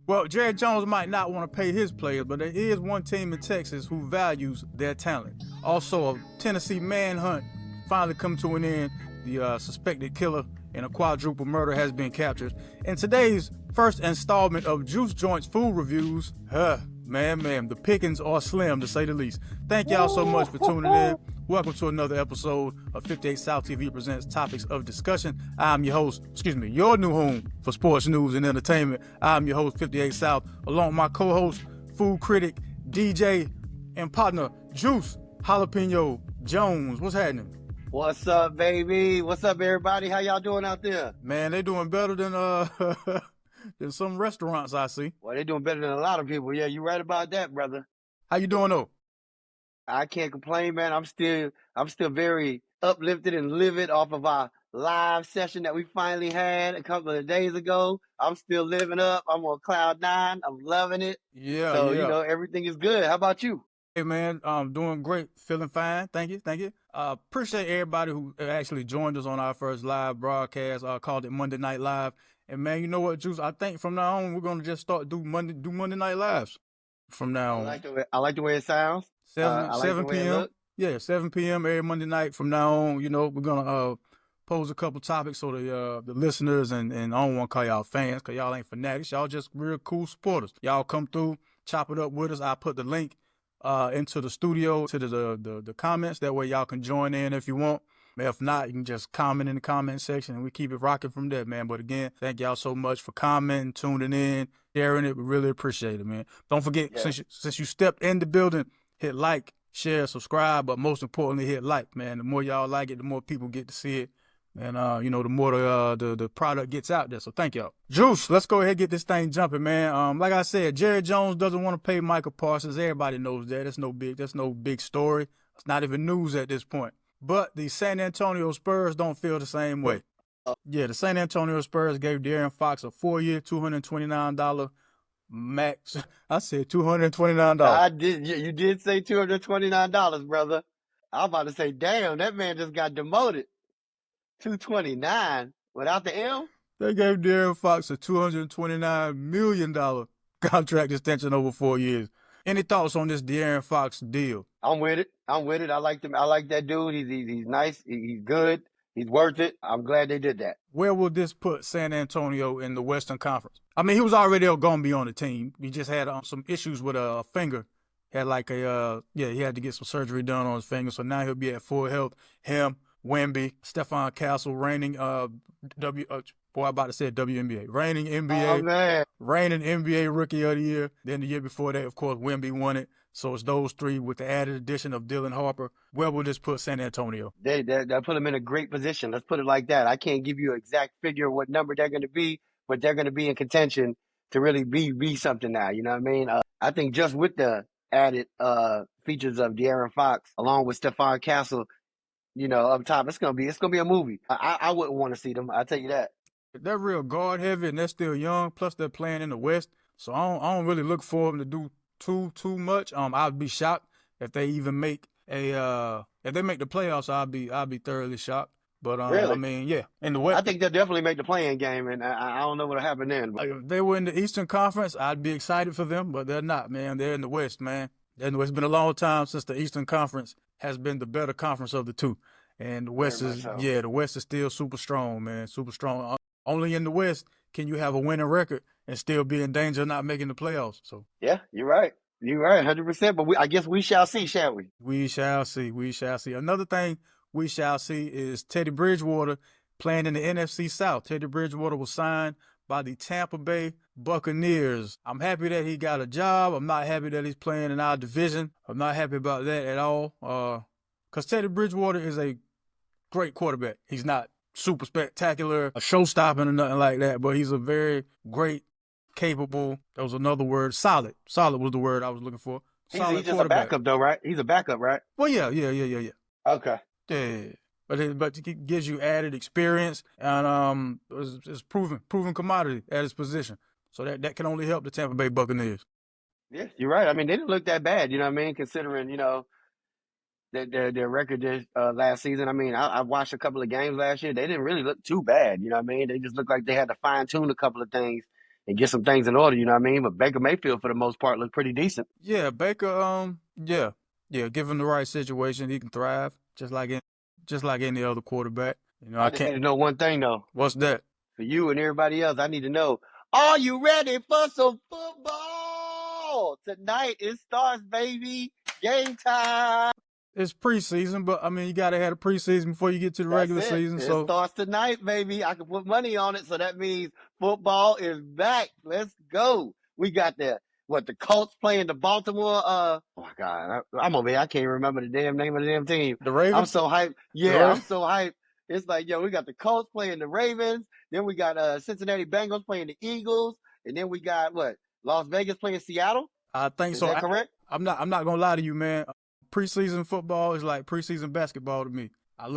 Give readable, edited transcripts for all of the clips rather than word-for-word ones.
Well, Jerry Jones might not want to pay his players, but there is one team in Texas who values their talent. Also, a Tennessee manhunt finally come to an end. The suspected killer in a quadruple murder has been captured. In today's first installment of Joose Joints food reviews, man, the pickings are slim to say the least. Thank y'all so much for tuning in. Welcome to another episode of 58 South TV presents Topics of Discussion. I'm your host, your new home for sports news and entertainment. I'm your host, 58 South, along with my co-host, food critic, DJ, and partner, Joose Jalapeno Jones. What's happening? What's up, baby? What's up, everybody? How y'all doing out there? Man, they doing better than than some restaurants I see. Well, they doing better than a lot of people. Yeah, you're right about that, brother. How you doing though? I can't complain, man. I'm still very uplifted and livid off of our live session that we finally had a couple of days ago. I'm still living up. I'm on cloud nine. I'm loving it. Yeah, so, yeah. Everything is good. How about you? Hey man, doing great, feeling fine. Thank you. Appreciate everybody who actually joined us on our first live broadcast. Called it Monday Night Live. And man, you know what, Joose? I think from now on we're gonna just start do Monday Night Lives. From now on. I like the way it sounds. 7 p.m. Yeah, 7 p.m. every Monday night. From now on, we're gonna pose a couple topics so the listeners and I don't want to call y'all fans because y'all ain't fanatics. Y'all just real cool supporters. Y'all come through, chop it up with us. I put the link into the studio to the comments. That way y'all can join in if you want. If not, you can just comment in the comment section and we keep it rocking from there, man. But again, thank y'all so much for commenting, tuning in, sharing it. We really appreciate it, man. Don't forget, since you stepped in the building, hit like, share, subscribe, but most importantly, hit like, man. The more y'all like it, the more people get to see it. And, the more the product gets out there. So thank y'all. Joose, let's go ahead and get this thing jumping, man. Like I said, Jerry Jones doesn't want to pay Michael Parsons. Everybody knows that. That's no big story. It's not even news at this point. But the San Antonio Spurs don't feel the same way. Yeah, the San Antonio Spurs gave De'Aaron Fox a 4-year, $229 max. I said $229. I did. You did say $229, brother. I was about to say, damn, that man just got demoted. $229 without the M. They gave De'Aaron Fox a $229 million contract extension over 4 years. Any thoughts on this De'Aaron Fox deal? I'm with it. I like him. I like that dude. He's nice. He's good. He's worth it. I'm glad they did that. Where will this put San Antonio in the Western Conference? I mean, he was already going to be on the team. He just had some issues with a finger. Had he had to get some surgery done on his finger. So now he'll be at full health. Him, Wemby, Stephon Castle, reigning WNBA. Reigning NBA Rookie of the Year. Then the year before that, of course, Wemby won it. So it's those three with the added addition of Dylan Harper. Where will this put San Antonio? They put them in a great position. Let's put it like that. I can't give you an exact figure of what number they're going to be, but they're going to be in contention to really be something now. You know what I mean? I think just with the added features of De'Aaron Fox, along with Stephon Castle, up top, it's gonna be a movie. I wouldn't want to see them. I'll tell you that. They're real guard heavy and they're still young. Plus they're playing in the West, so I don't really look for them to do too much. I'd be shocked if they even make if they make the playoffs. I'd be thoroughly shocked. But really? I mean, yeah, in the West, I think they'll definitely make the playing game, and I don't know what'll happen then. But if they were in the Eastern Conference, I'd be excited for them. But they're not, man. They're in the West, man. It's been a long time since the Eastern Conference has been the better conference of the two. And the West the West is still super strong, man. Super strong. Only in the West can you have a winning record and still be in danger of not making the playoffs. So yeah, you're right. You're right, 100%. But I guess we shall see, shall we? We shall see. Another thing we shall see is Teddy Bridgewater playing in the NFC South. Teddy Bridgewater was signed by the Tampa Bay Buccaneers. I'm happy that he got a job. I'm not happy that he's playing in our division. I'm not happy about that at all. Because Teddy Bridgewater is a great quarterback. He's not super spectacular, a show-stopping or nothing like that, but he's a very great, capable, that was another word, solid. Solid was the word I was looking for. He's just a backup though, right? He's a backup, right? Well, yeah. Okay. Yeah. But it gives you added experience and it's proven commodity at his position. So that can only help the Tampa Bay Buccaneers. Yeah, you're right. I mean, they didn't look that bad, you know what I mean? Considering, their record this last season. I mean, I watched a couple of games last year. They didn't really look too bad, you know what I mean? They just looked like they had to fine tune a couple of things and get some things in order. You know what I mean? But Baker Mayfield, for the most part, looked pretty decent. Yeah, Baker. Yeah. Given the right situation, he can thrive just like any other quarterback. You know, I I just need can't. to know one thing though. What's that? For you and everybody else, I need to know: are you ready for some football? Tonight it starts, baby. Game time. It's preseason, but I mean, you gotta have a preseason before you get to the That's regular it. season. It So starts tonight, baby. I can put money on it, so that means football is back. Let's go. We got the Colts playing the Baltimore. Oh my God, I'm over here. I can't remember the damn name of the damn team. the I'm Ravens, so hyped. the Yeah, Ra- I'm so hyped. It's like, yo, we got the Colts playing the Ravens. Then we got Cincinnati Bengals playing the Eagles, and then we got what? Las Vegas playing Seattle. I think Is so. that correct? I'm not gonna lie to you, man. Preseason football is like preseason basketball to me. Really? I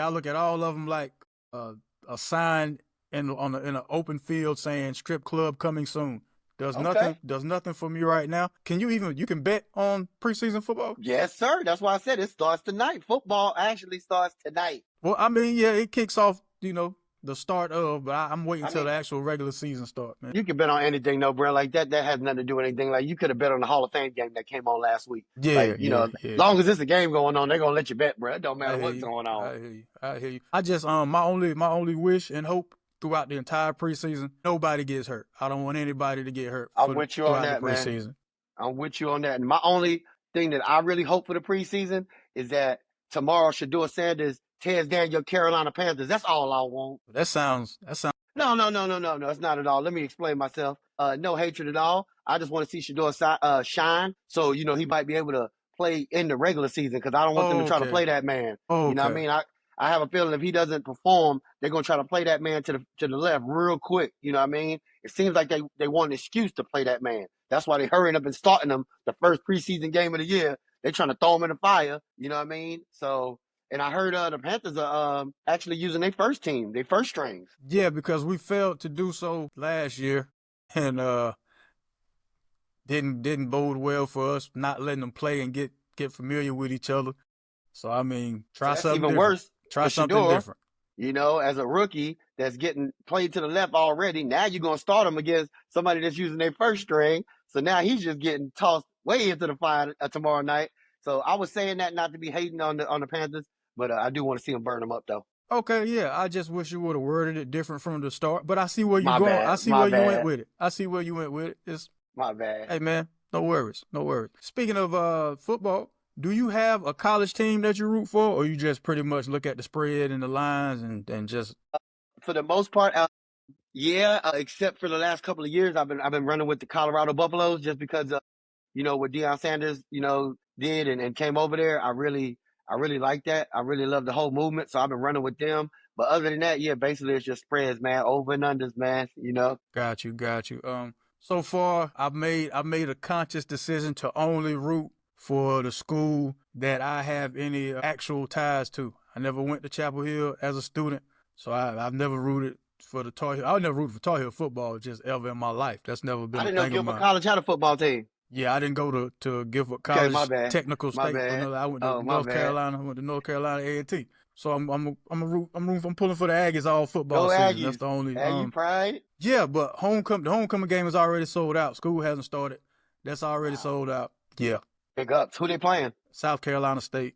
look at all of them like uh, a sign in an open field saying "strip club coming soon." Okay. Does nothing for me right now. You can bet on preseason football? Yes, sir. That's why I said it starts tonight. Football actually starts tonight. Well, I mean, yeah, it kicks off, the start of, but I'm waiting I till mean, the actual regular season start, man. you can bet on anything, though, bro. Like that has nothing to do with anything. Like you could have bet on the Hall of Fame game that came on last week. Yeah, Like, yeah, as yeah. long as there's a game going on, they're gonna let you bet, bro. It don't I matter hear what's you. going on. I hear you. I hear you. I just my only wish and hope throughout the entire preseason, nobody gets hurt. I don't want anybody to get hurt I'm with you on throughout the that, man. preseason. I'm with you on that. And my only thing that I really hope for the preseason is that tomorrow Shador Sanders tears down your Carolina Panthers. That's all I want. That sounds No, no, no, no, no, no. It's not at all. Let me explain myself. No hatred at all. I just want to see Shador shine. So, he might be able to play in the regular season because I don't want them to try to okay. play that man. You know what I Okay. mean? I have a feeling if he doesn't perform, they're gonna try to play that man to the left real quick. You know what I mean? It seems like they want an excuse to play that man. That's why they hurrying up and starting him the first preseason game of the year. They're trying to throw him in the fire. You know what I mean? So, and I heard the Panthers are actually using their first team, their first strings. Yeah, because we failed to do so last year and didn't bode well for us not letting them play and get familiar with each other. So I mean, So try that's something even different. worse Try for something Shador, different. as a rookie that's getting played to the left already. Now you're going to start him against somebody that's using their first string. So now he's just getting tossed way into the fire tomorrow night. So I was saying that not to be hating on the Panthers, but I do want to see them burn them up, though. Okay, yeah. I just wish you would have worded it different from the start. But I see where you're My going. I bad. see My where you went bad. with it. I see where you went with it. My bad. Hey man, no worries. No worries. Speaking of football, do you have a college team that you root for, or you just pretty much look at the spread and the lines and just For the most part, yeah, except for the last couple of years, I've been running with the Colorado Buffaloes just because what Deion Sanders, did and came over there. I really like that. I really love the whole movement. So I've been running with them. But other than that, yeah, basically it's just spreads, man. Over and unders, man. got you. So far I've made a conscious decision to only root for the school that I have any actual ties to. I never went to Chapel Hill as a student, so I've never rooted for the Tar Heel. I never rooted for Tar Heel football just ever in my life. That's never I been a didn't know thing of Guilford mine. College had a football team. Yeah, I didn't go to Guilford Okay, my College bad. Technical My State. bad. I went to Oh, my North bad. Carolina. I went to North Carolina A&T. So I'm pulling for the Aggies all football Go season. That's Aggies. the only Aggie pride. yeah. But the homecoming game is already sold out. School hasn't started. That's already Wow. sold out. Yeah, Big ups. Who they playing? South Carolina State.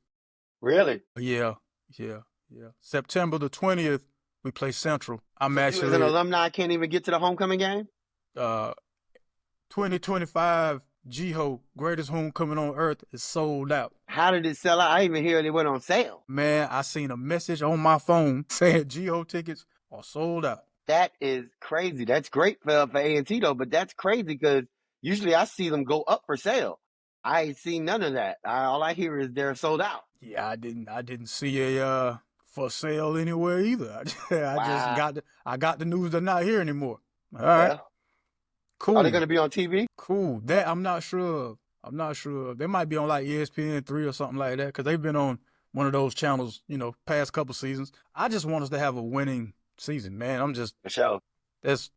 Really? Yeah, yeah. September the 20th, we play Central. I'm So you as an actually alumni can't even get to the homecoming game? uh 2025 GHO greatest homecoming on earth is sold out. How did it sell out? I didn't even hear they went on sale. Man, I seen a message on my phone saying GO tickets are sold out. That is crazy. That's great for A&T though, but that's crazy because usually I see them go up for sale. I ain't seen none of that. All I hear is they're sold out. Yeah, I didn't see a for sale anywhere either. Wow. I got the news they're not here anymore. All right, Well, are they cool, going to be on TV? cool. That I'm not sure. I'm not sure. They might be on like ESPN 3 or something like that because they've been on one of those channels, past couple seasons. I just want us to have a winning season, man. For sure. That's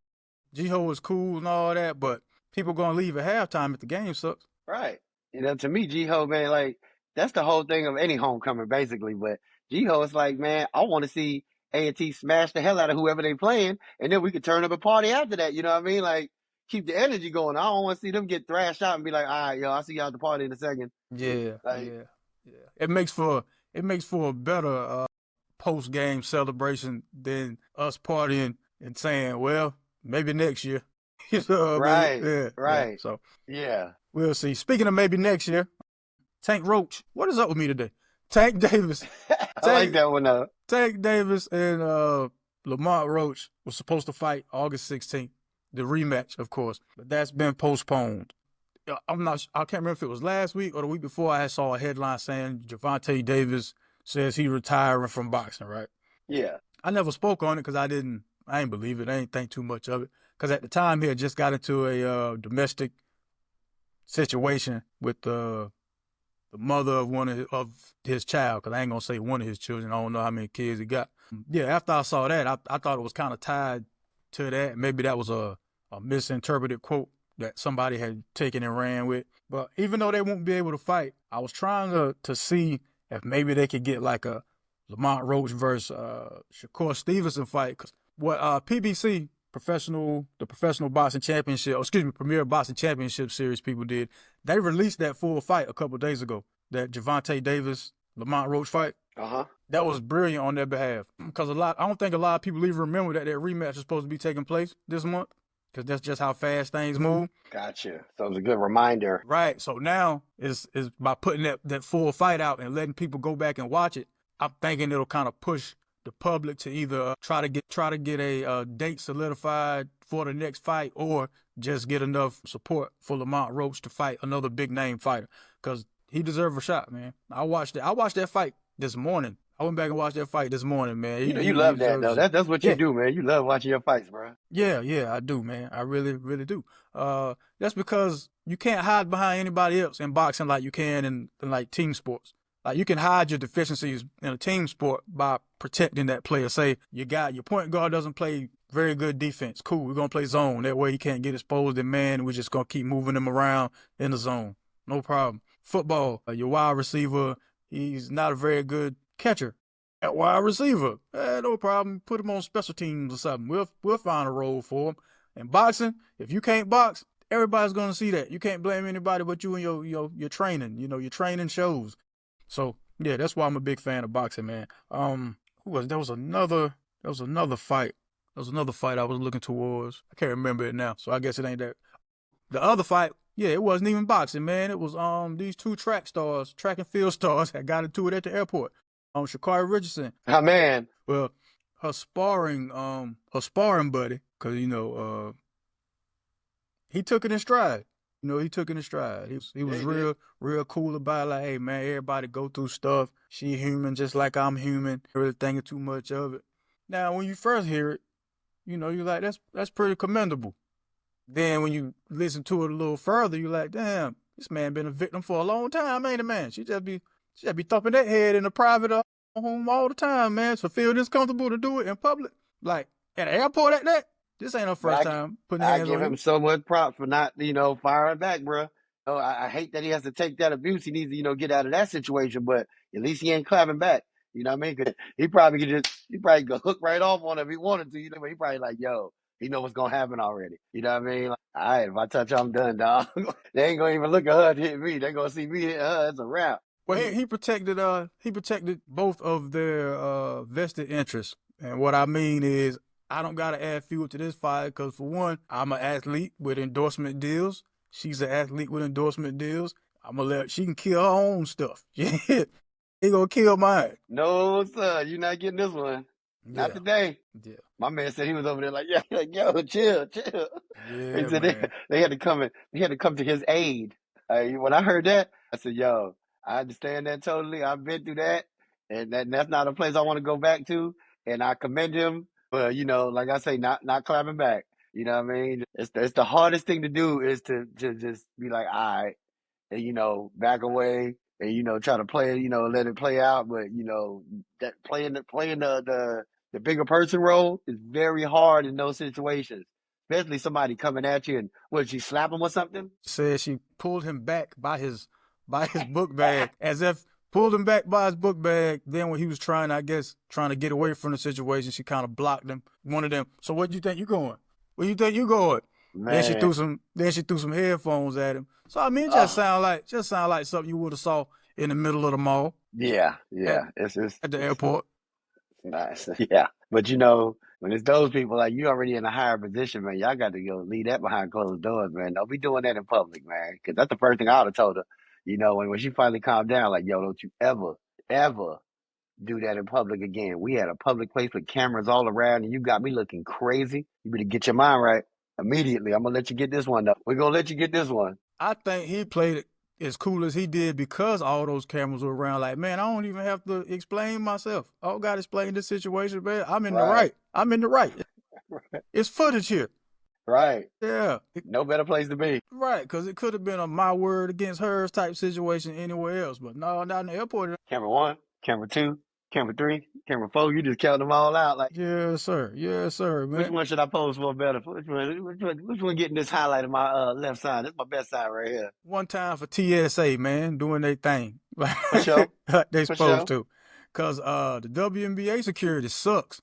GHO is cool and all that, but people gonna leave at halftime if the game sucks. Right. To me, G-Ho, man, like, that's the whole thing of any homecoming, basically. But G-Ho is like, man, I want to see A&T smash the hell out of whoever they playing, and then we could turn up a party after that. You know what I mean? Like, keep the energy going. I don't want to see them get thrashed out and be like, all right, yo, I'll see y'all at the party in a second. Yeah, Like, yeah, yeah. It makes for a better post game celebration than us partying and saying, well, maybe next year. You know what I mean? right, Yeah, yeah. right. So Yeah. we'll see. Speaking of maybe next year, Tank Roach. What is up with me today? Tank Davis. I like that one though. Tank Davis and Lamont Roach were supposed to fight August 16th. The rematch, of course. But that's been postponed. I can't remember if it was last week or the week before. I saw a headline saying Gervonta Davis says he retiring from boxing, right? Yeah. I never spoke on it because I ain't believe it. I ain't think too much of it. Because at the time he had just got into a domestic situation with the mother of his child, because I ain't gonna say one of his children. I don't know how many kids he got. Yeah, after I saw that, I thought it was kind of tied to that. Maybe that was a misinterpreted quote that somebody had taken and ran with. But even though they won't be able to fight, I was trying to see if maybe they could get like a Lamont Roach versus Shakur Stevenson fight. Because what PBC, the Professional Boxing Championship, Premier Boxing Championship Series people did, they released that full fight a couple days ago, that Gervonta Davis Lamont Roach fight. That was brilliant on their behalf, because I don't think a lot of people even remember that rematch is supposed to be taking place this month, because that's just how fast things move. Gotcha. So it was a good reminder. Right. So now is by putting that full fight out and letting people go back and watch it, I'm thinking it'll kind of push the public to either try to get a date solidified for the next fight, or just get enough support for Lamont Roach to fight another big name fighter, because he deserves a shot, man. I watched that fight this morning. I went back and watched that fight this morning, man. You love that though. That's what you do, man. You love watching your fights, bro. Yeah, I do, man. I really, really do. That's because you can't hide behind anybody else in boxing like you can in like team sports. Like, you can hide your deficiencies in a team sport by protecting that player. Say your point guard doesn't play very good defense. Cool, we're gonna play zone. That way he can't get exposed in man, and we're just gonna keep moving him around in the zone. No problem. Football, your wide receiver, he's not a very good catcher. At wide receiver, no problem. Put him on special teams or something. We'll find a role for him. In boxing, if you can't box, everybody's gonna see that. You can't blame anybody but you and your training. You know, your training shows. So yeah, that's why I'm a big fan of boxing, man. There was another fight. There was another fight I was looking towards. I can't remember it now, so I guess it ain't that. The other fight, yeah, it wasn't even boxing, man. It was these two track and field stars that got into it at the airport. Sha'Carri Richardson. Oh man. Well, her sparring buddy, because he took it in stride. He took it in stride. He was real cool about it. Like, hey man, everybody go through stuff. She human just like I'm human. Really thinking too much of it. Now, when you first hear it, you're like, that's pretty commendable. Then when you listen to it a little further, you're like, damn, this man been a victim for a long time, ain't it, man? She just be thumping that head in a private home all the time, man. So feel this comfortable to do it in public, like at an airport like that. This ain't her first time putting hands on you. I give him so much props for not, firing back, bro. I hate that he has to take that abuse. He needs to, get out of that situation, but at least he ain't clapping back. You know what I mean? Cause he probably go hook right off on him if he wanted to. But he probably like, yo, he know what's gonna happen already. You know what I mean? Like, all right, if I touch her, I'm done, dog. They ain't gonna even look at her to hit me. They gonna see me hit her. It's a wrap. Well, he protected both of their vested interests, and what I mean is, I don't gotta add fuel to this fight because, for one, I'm an athlete with endorsement deals. She's an athlete with endorsement deals. I'm gonna let she can kill her own stuff. He gonna kill mine. No, sir, you're not getting this one. Yeah. Not today. Yeah. My man said he was over there like, yo, chill. Yeah, he said man. they had to come to his aid. When I heard that, I said, yo, I understand that totally. I've been through that, and that's not a place I want to go back to. And I commend him for, like I say, not clapping back. You know what I mean? It's the hardest thing to do is to just be like, all right, and back away and try to play it, let it play out. But that playing the bigger person role is very hard in those situations, especially somebody coming at you and would she slap him or something? Said she pulled him back by his book bag as if pulled him back by his book bag. Then when he was trying to get away from the situation, she kind of blocked him. One of them. So where do you think you going? Where you think you going? Man. Then she threw some headphones at him. So I mean, it just sound like something you would have saw in the middle of the mall. Yeah. It's at the airport. Nice. Yeah. But you know, when it's those people, like, you already in a higher position, man, y'all got to go leave that behind closed doors, man. Don't be doing that in public, man. Because that's the first thing I would have told her. You know, when she finally calmed down, like, yo, don't you ever do that in public again. We had a public place with cameras all around, and you got me looking crazy. You better get your mind right immediately. I'm gonna let you get this one, though. We're gonna let you get this one. I think he played it as cool as he did because all those cameras were around. Like, man, I don't even have to explain myself. I don't got to explain this situation, man. I'm in the right. I'm in the right. It's footage here. Right. Yeah. No better place to be. Right, because it could have been a my word against hers type situation anywhere else. But no, not in the airport. Camera 1, camera 2, camera 3, camera 4. You just count them all out. Like, yes, sir, man. Which one should I pose for better? Which one getting this highlight of my left side? That's my best side right here. One time for TSA, man, doing their thing. For sure. Like they supposed to. Because the WNBA security sucks.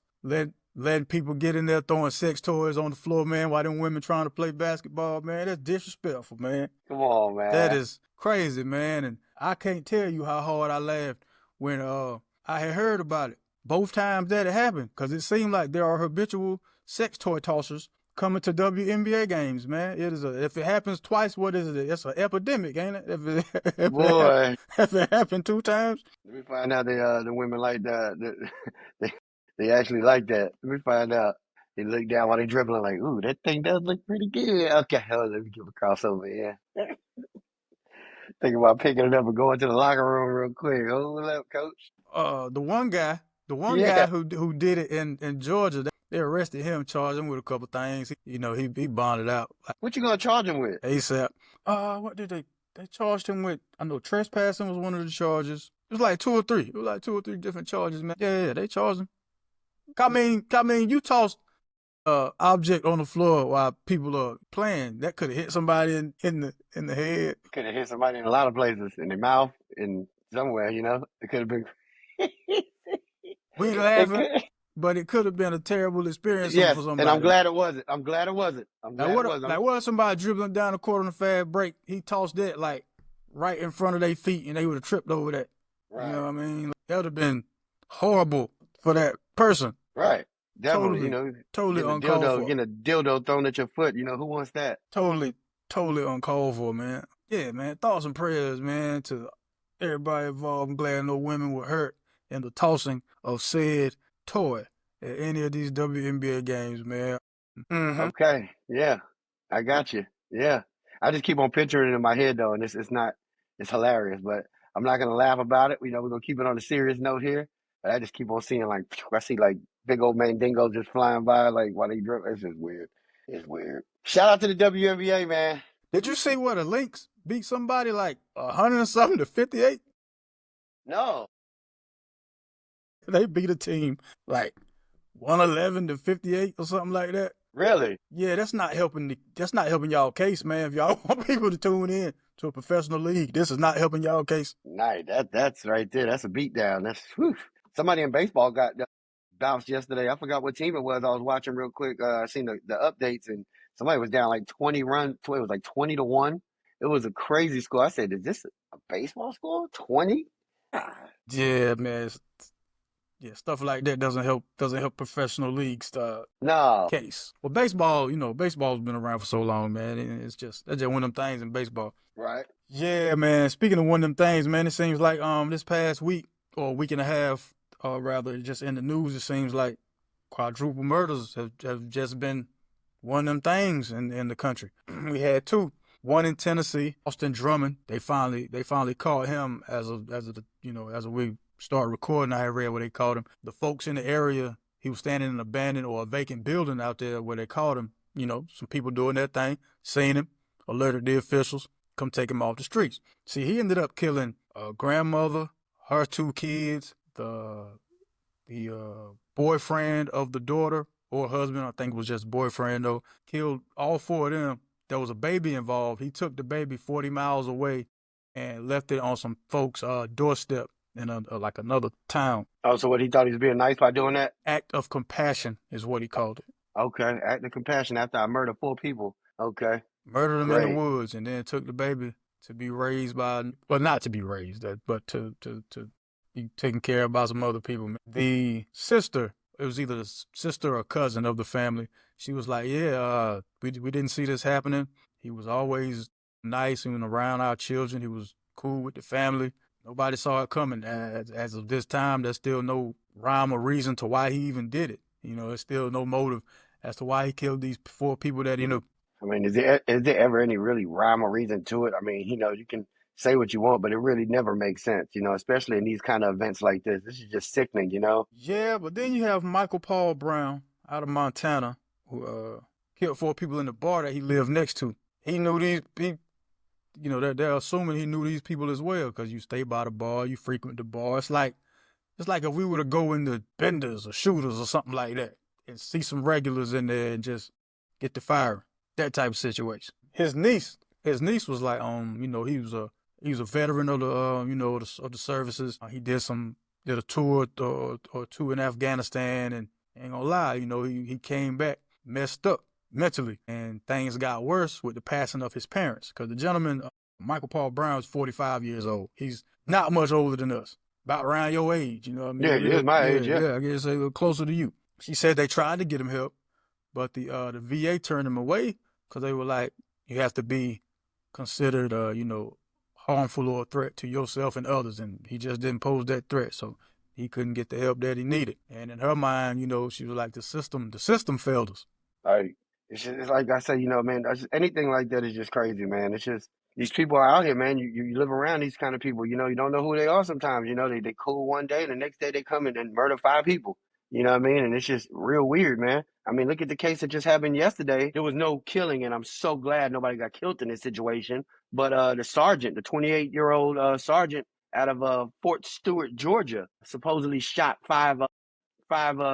Letting people get in there throwing sex toys on the floor, man, while them women trying to play basketball, man. That's disrespectful, man. Come on, man. That is crazy, man. And I can't tell you how hard I laughed when I had heard about it. Both times that it happened, because it seemed like there are habitual sex toy tossers coming to WNBA games, man. If it happens twice, what is it? It's an epidemic, ain't it? If it happened 2 times. Let me find out the women like that. They actually like that. Let me find out. They look down while they dribbling like, ooh, that thing does look pretty good. Okay, let me give a crossover, yeah. Think about picking it up and going to the locker room real quick. Hold up, coach. The one guy who did it in Georgia, they arrested him, charged him with a couple things. He bonded out. What you gonna charge him with? ASAP. What did they charged him with? I know trespassing was one of the charges. It was like 2 or 3. It was like 2 or 3 different charges, man. Yeah, they charged him. I mean, you tossed object on the floor while people are playing. That could have hit somebody in the head. Could have hit somebody in a lot of places, in their mouth, in somewhere. You know, it could have been. We laughing, but it could have been a terrible experience for somebody. And I'm glad it wasn't. Like, what somebody dribbling down the court on a fast break? He tossed that like right in front of their feet, and they would have tripped over that. Right. You know what I mean? That would have been horrible for that person. Right. Definitely, totally uncalled for. Getting a dildo thrown at your foot, who wants that? Totally uncalled for, man. Yeah, man. Thoughts and prayers, man, to everybody involved. I'm glad no women were hurt in the tossing of said toy at any of these WNBA games, man. Mm-hmm. Okay, yeah, I got you. Yeah, I just keep on picturing it in my head though, and it's hilarious, but I'm not gonna laugh about it. We're gonna keep it on a serious note here. But I just keep on seeing I see big old mandingo just flying by while they drip. It's just weird. It's weird. Shout out to the WNBA, man. Did you see where the Lynx beat somebody 100 and something to 58? No. They beat a team 111 to 58 or something like that. Really? Yeah, that's not helping y'all case, man. If y'all want people to tune in to a professional league, this is not helping y'all case. Nice. That's right there. That's a beatdown. That's whew. Somebody in baseball got bounced yesterday. I forgot what team it was. I was watching real quick. I seen the updates, and somebody was down 20 runs. It was 20-1. It was a crazy score. I said, "Is this a baseball score? 20?" Yeah, man. Yeah, stuff like that doesn't help professional leagues case. Well, baseball's been around for so long, man. And that's just one of them things in baseball. Right. Yeah, man. Speaking of one of them things, man, it seems like this past week or week and a half, rather, just in the news, it seems like quadruple murders have just been one of them things in the country. We had 2. One in Tennessee, Austin Drummond. They finally caught him as we start recording. I read what they called him. The folks in the area, he was standing in an abandoned or a vacant building out there where they caught him. Some people doing their thing, seen him, alerted the officials, come take him off the streets. See, he ended up killing a grandmother, her 2 kids, the boyfriend of the daughter or husband, I think it was just boyfriend though, killed all 4 of them. There was a baby involved. He took the baby 40 miles away and left it on some folks' doorstep in like another town. Oh, so what, he thought he was being nice by doing that? Act of compassion is what he called it. Okay, act of compassion after I murdered 4 people. Okay, Murdered him in the great. woods, and then took the baby to be raised by, well, not to be raised, but to be taken care of by some other people. The sister, it was either the sister or cousin of the family. She was like, "Yeah, we didn't see this happening. He was always nice and around our children. He was cool with the family. Nobody saw it coming. As of this time, there's still no rhyme or reason to why he even did it. There's still no motive as to why he killed these 4 people that I mean, is there ever any really rhyme or reason to it? I mean, you can say what you want, but it really never makes sense, especially in these kind of events like this. This is just sickening. Yeah, but then you have Michael Paul Brown out of Montana who killed 4 people in the bar that he lived next to. He knew these people. They're assuming he knew these people as well because you stay by the bar, you frequent the bar. It's like if we were to go into Benders or Shooters or something like that and see some regulars in there and just get the fire. That type of situation. His niece was like, he was a veteran of the, of the services. He did a tour or two in Afghanistan, and ain't gonna lie, he came back messed up mentally, and things got worse with the passing of his parents. Because the gentleman, Michael Paul Brown, is 45 years old. He's not much older than us, about around your age. You know what I mean? Yeah, yeah, my age, yeah. Yeah, I guess a little closer to you. She said they tried to get him help, but the VA turned him away because they were like, you have to be considered, harmful or a threat to yourself and others, and he just didn't pose that threat, so he couldn't get the help that he needed. And in her mind, she was like, the system failed us. Like, it's like I said, man, anything like that is just crazy, man. It's just these people are out here, man. You live around these kind of people, you don't know who they are sometimes. They cool one day, the next day they come in and murder 5 people. You know what I mean? And it's just real weird, man. I mean, look at the case that just happened yesterday. There was no killing, and I'm so glad nobody got killed in this situation. But the sergeant, the 28-year-old sergeant out of Fort Stewart, Georgia, supposedly shot five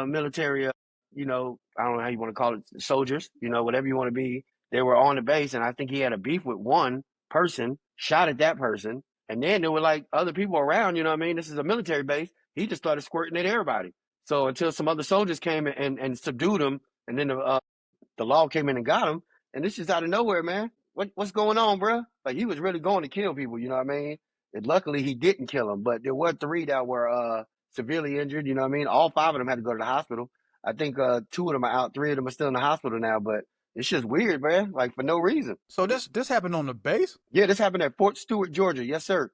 military, I don't know how you want to call it, soldiers, whatever you want to be. They were on the base, and I think he had a beef with one person, shot at that person, and then there were like other people around. You know what I mean? This is a military base. He just started squirting at everybody. So until some other soldiers came and subdued him, and then the law came in and got him, and this is out of nowhere, man. What's going on, bro? Like, he was really going to kill people. You know what I mean? And luckily he didn't kill them, but there were 3 that were severely injured. You know what I mean? All 5 of them had to go to the hospital. I think 2 of them are out, 3 of them are still in the hospital now. But it's just weird, man. Like, for no reason. So this happened on the base? Yeah, this happened at Fort Stewart, Georgia. Yes, sir.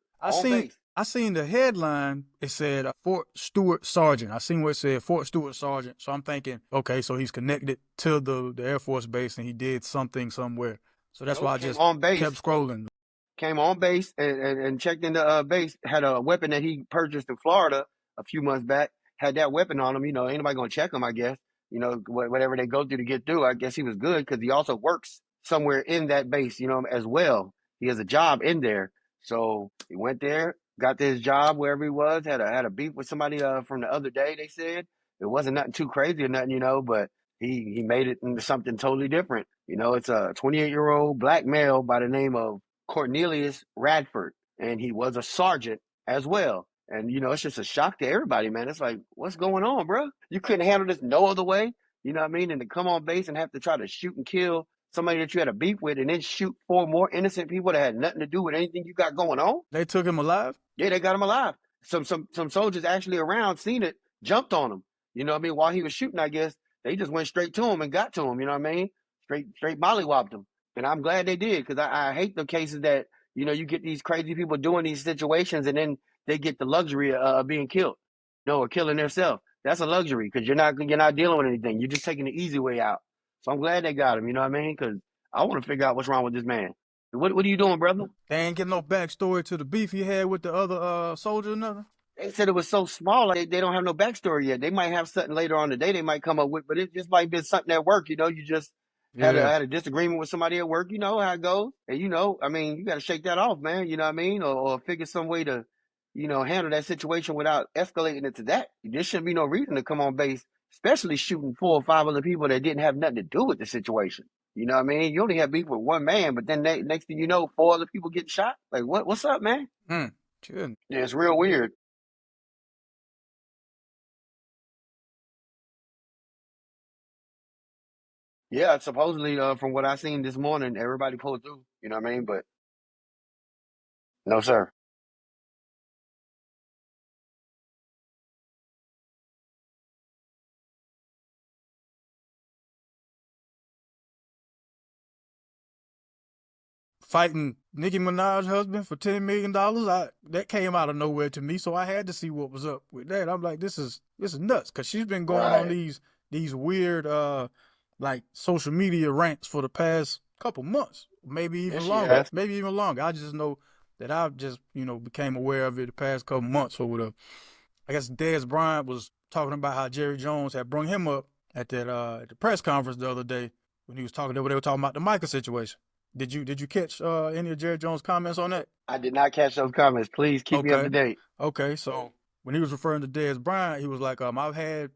I seen the headline. It said Fort Stewart Sergeant. I seen where it said Fort Stewart Sergeant. So I'm thinking, okay, so he's connected to the Air Force base and he did something somewhere. So that's why I just kept scrolling. Came on base and checked into base. Had a weapon that he purchased in Florida a few months back. Had that weapon on him. Ain't nobody gonna check him, I guess. Whatever they go through to get through, I guess he was good because he also works somewhere in that base, as well. He has a job in there. So he went there, got to his job wherever he was, had a beef with somebody from the other day, they said. It wasn't nothing too crazy or nothing, but he made it into something totally different. It's a 28-year-old black male by the name of Cornelius Radford, and he was a sergeant as well. And, it's just a shock to everybody, man. It's like, what's going on, bro? You couldn't handle this no other way, you know what I mean? And to come on base and have to try to shoot and kill somebody that you had a beef with and then shoot 4 more innocent people that had nothing to do with anything you got going on. They took him alive? Yeah, they got him alive. Some soldiers actually around seen it, jumped on him. You know what I mean? While he was shooting, I guess, they just went straight to him and got to him, you know what I mean? Straight mollywopped him. And I'm glad they did, because I hate the cases that, you get these crazy people doing these situations and then they get the luxury of being killed, or killing themselves. That's a luxury because you're not dealing with anything. You're just taking the easy way out. So I'm glad they got him, you know what I mean? Because I want to figure out what's wrong with this man. What are you doing, brother? They ain't getting no backstory to the beef he had with the other soldier or nothing? They said it was so small, like they don't have no backstory yet. They might have something later on today they might come up with, but it just might be something at work, you just had a disagreement with somebody at work, you know how it goes. And I mean, you got to shake that off, man, you know what I mean? Or figure some way to, handle that situation without escalating it to that. There shouldn't be no reason to come on base, especially shooting 4 or 5 other people that didn't have nothing to do with the situation. You know what I mean? You only have beef with one man, but then next thing you know, 4 other people get shot. Like, what's up, man? Good. Yeah, it's real weird. Yeah, supposedly, from what I seen this morning, everybody pulled through. You know what I mean? But no, sir. Fighting Nicki Minaj's husband for $10 million, that came out of nowhere to me. So I had to see what was up with that. I'm like, this is nuts, because she's been going on Right. these weird like social media rants for the past couple months, maybe Yes, even she longer, has. maybe even longer. I just know that I've just became aware of it the past couple months or whatever. I guess Dez Bryant was talking about how Jerry Jones had brung him up at the press conference the other day when he was talking. They were talking about the Micah situation. Did you catch any of Jerry Jones' comments on that? I did not catch those comments. Please keep me up to Okay, date. okay. So when he was referring to Dez Bryant, he was like, I've had.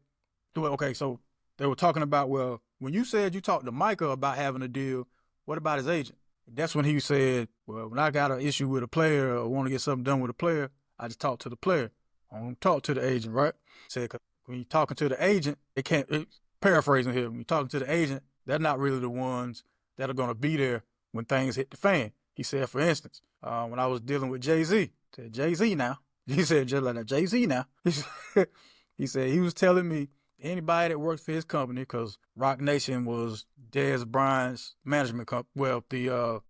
Well, okay, so they were talking about, well, when you said you talked to Micah about having a deal, what about his agent? That's when he said, well, when I got an issue with a player or want to get something done with a player, I just talk to the player. I don't talk to the agent, right? Said, 'cause when you're talking to the agent, paraphrasing here, when you're talking to the agent, they're not really the ones that are going to be there when things hit the fan. He said, for instance, when I was dealing with Jay-Z, said, Jay-Z now. He said, just like that, Jay-Z now. He said, he was telling me anybody that worked for his company, because Rock Nation was Dez Bryant's management company. Well, the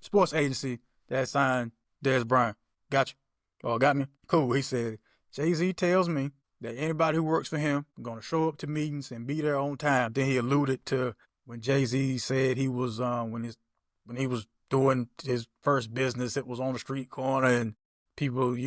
sports agency that signed Dez Bryant. Got you? Oh, got me? Cool. He said, Jay-Z tells me that anybody who works for him is going to show up to meetings and be there on time. Then he alluded to when Jay-Z said he was when he was doing his first business, it was on the street corner, and people,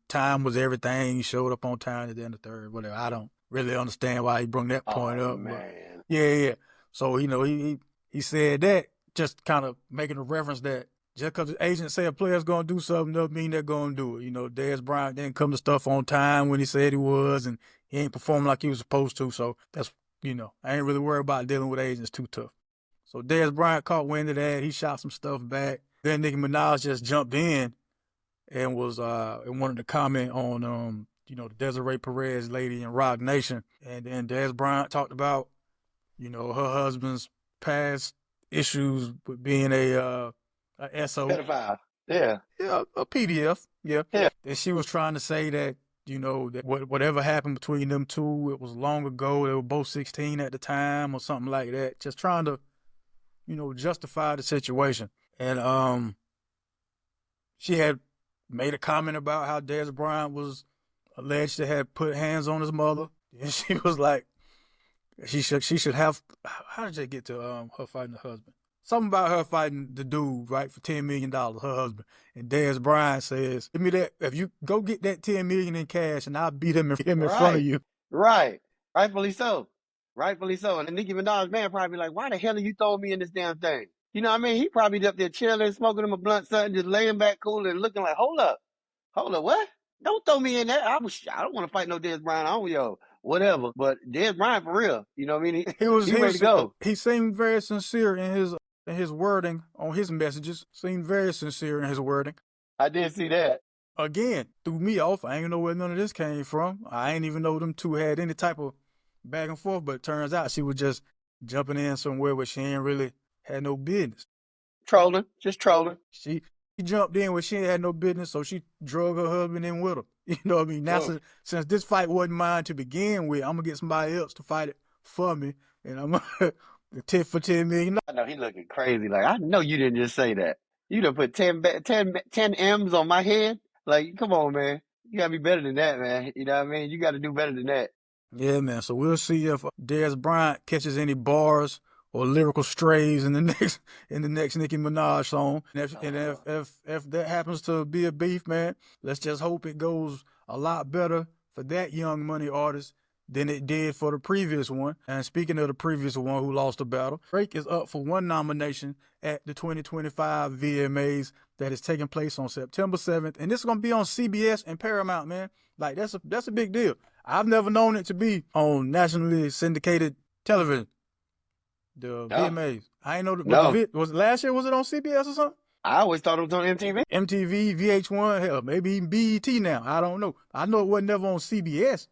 time was everything. He showed up on time at the end of the third, whatever. I don't really understand why he brought that Oh point up, but man. yeah. So he said that, just kind of making a reference that just because the agent say a player's gonna do something doesn't mean they're gonna do it. Dez Bryant didn't come to stuff on time when he said he was, and he ain't performing like he was supposed to. So that's I ain't really worried about dealing with agents too tough. So Dez Bryant caught wind of that. He shot some stuff back. Then Nicki Minaj just jumped in and was and wanted to comment on the Desiree Perez lady in Rock Nation. And then Dez Bryant talked about her husband's past issues with being a SO. Pedophile. Yeah. Yeah, a PDF. Yeah. Yeah. And she was trying to say that that whatever happened between them two, it was long ago. They were both 16 at the time or something like that. Just trying to justify the situation. And she had made a comment about how Dez Bryant was alleged to have put hands on his mother. And she was like, she should have. How did they get to her fighting the husband? Something about her fighting the dude, right, for $10 million, her husband. And Dez Bryant says, "Give me that. If you go get that $10 million in cash, and I'll beat him in front of Right. you." Right. Rightfully so. Rightfully so. And Nicki Minaj man probably like, why the hell are you throwing me in this damn thing? You know what I mean? He probably up there chilling, smoking him a blunt, something, just laying back cool and looking like, hold up, what? Don't throw me in there. I don't want to fight no Dez Bryant. Whatever. But Dez Bryant for real. You know what I mean? He was He ready to go. he seemed very sincere in his wording on his messages. Seemed very sincere in his wording. I did see that. Again, threw me off. I ain't know where none of this came from. I ain't even know them two had any type of back and forth, but it turns out she was just jumping in somewhere where she ain't really had no business. Trolling. Just trolling. She jumped in where she ain't had no business, so she drug her husband in with her. You know what I mean? Now, since this fight wasn't mine to begin with, I'm going to get somebody else to fight it for me, and I'm going to tit for $10 million. I know he looking crazy. Like, I know you didn't just say that. You done put 10 M's on my head. Like, come on, man. You gotta be better than that, man. You know what I mean? You gotta do better than that. Yeah, man. So we'll see if Dez Bryant catches any bars or lyrical strays in the next Nicki Minaj song. And if that happens to be a beef, man, let's just hope it goes a lot better for that Young Money artist than it did for the previous one. And speaking of the previous one who lost the battle, Drake is up for one nomination at the 2025 VMAs that is taking place on September 7th. And this is going to be on CBS and Paramount, man. Like, that's a big deal. I've never known it to be on nationally syndicated television. The VMAs. I ain't know that. No. Was it last year? Was it on CBS or something? I always thought it was on MTV. MTV, VH1, hell, maybe even BET now. I don't know. I know it wasn't never on CBS.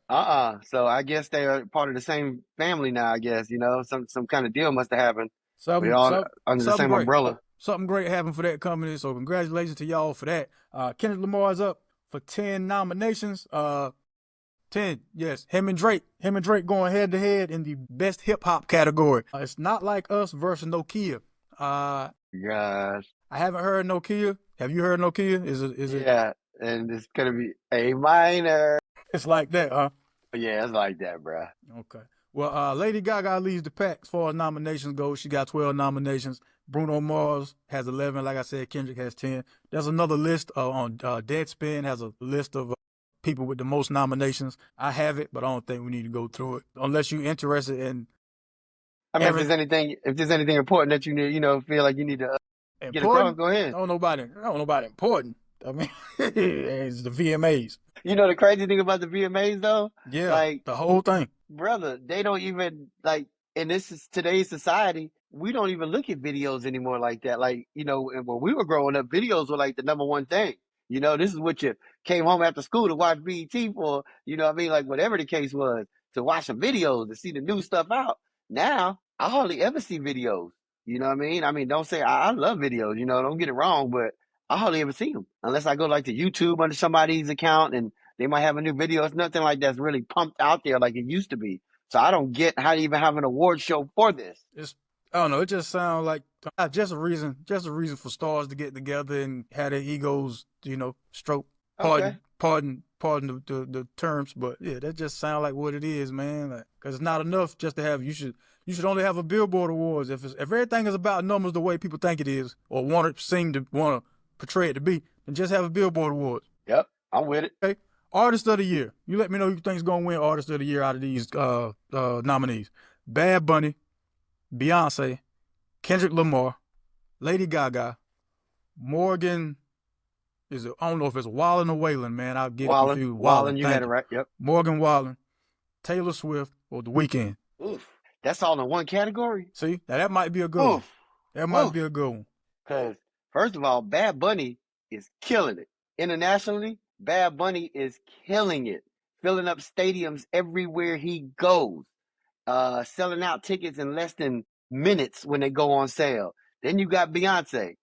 So I guess they are part of the same family now, I guess, some kind of deal must have happened. We all under the something same great. umbrella. Something great happened for that company. So congratulations to y'all for that. Kendrick Lamar is up for 10 nominations. 10, yes. Him and Drake going head to head in the best hip hop category. It's Not Like Us versus Nokia. Gosh. I haven't heard Nokia. Have you heard Nokia? Is it? Yeah, and it's gonna be A minor. It's like that, huh? Yeah, it's like that, bro. Okay. Well, Lady Gaga leads the pack as far as nominations go. She got 12 nominations. Bruno Mars has 11. Like I said, Kendrick has 10. There's another list on Deadspin has a list of people with the most nominations. I have it, but I don't think we need to go through it unless you're interested in. I mean, if there's anything important that you need, feel like you need to get across, go ahead. Don't nobody important. I mean, it's the VMAs. You know the crazy thing about the VMAs though? Yeah, like the whole thing. Brother, they don't even and this is today's society, we don't even look at videos anymore like that. Like, and when we were growing up, videos were like the number one thing. This is what you came home after school to watch BET for, like whatever the case was, to watch some videos, to see the new stuff out. Now, I hardly ever see videos. You know what I mean? I mean, don't say I love videos, don't get it wrong, but I hardly ever see them unless I go like to YouTube under somebody's account and they might have a new video. It's nothing like that's really pumped out there like it used to be. So I don't get how to even have an award show for this. I don't know. It just sounds like just a reason for stars to get together and have their egos, stroke. Pardon the terms, but yeah, that just sounds like what it is, man. Because it's not enough just to have. You should only have a Billboard Awards if everything is about numbers the way people think it is or want to portray it to be, then just have a Billboard Awards. Yep, I'm with it. Okay. Artist of the Year. You let me know who you think's gonna win Artist of the Year out of these nominees. Bad Bunny, Beyonce, Kendrick Lamar, Lady Gaga, Morgan. I don't know if it's Wallen or Waylon, man. I'll get confused. Wallen, you had it right. Yep. Morgan Wallen, Taylor Swift, or The Weeknd. Oof. That's all in one category? See? Now that might be a good one. That might be a good one. Because, first of all, Bad Bunny is killing it. Internationally, Bad Bunny is killing it. Filling up stadiums everywhere he goes. Selling out tickets in less than minutes when they go on sale. Then you got Beyonce,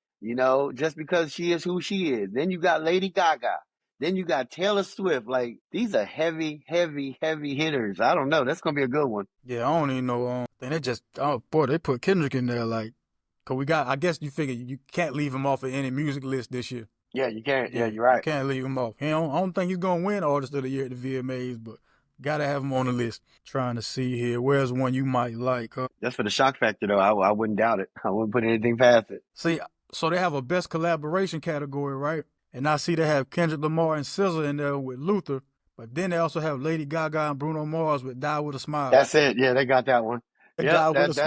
just because she is who she is. Then you got Lady Gaga. Then you got Taylor Swift. Like, these are heavy, heavy, heavy hitters. I don't know. That's going to be a good one. Yeah, I don't even know. And they put Kendrick in there, because I guess you figure you can't leave him off of any music list this year. Yeah, you can't. Yeah, you're right. You can't leave him off. I don't think he's going to win Artist of the Year at the VMAs, but got to have him on the list. Trying to see here. Where's one you might like? Just for the shock factor, though, I wouldn't doubt it. I wouldn't put anything past it. See, so they have a best collaboration category, right? And I see they have Kendrick Lamar and SZA in there with Luther, but then they also have Lady Gaga and Bruno Mars with Die With a Smile. That's it. Yeah, they got that one. Yeah, that's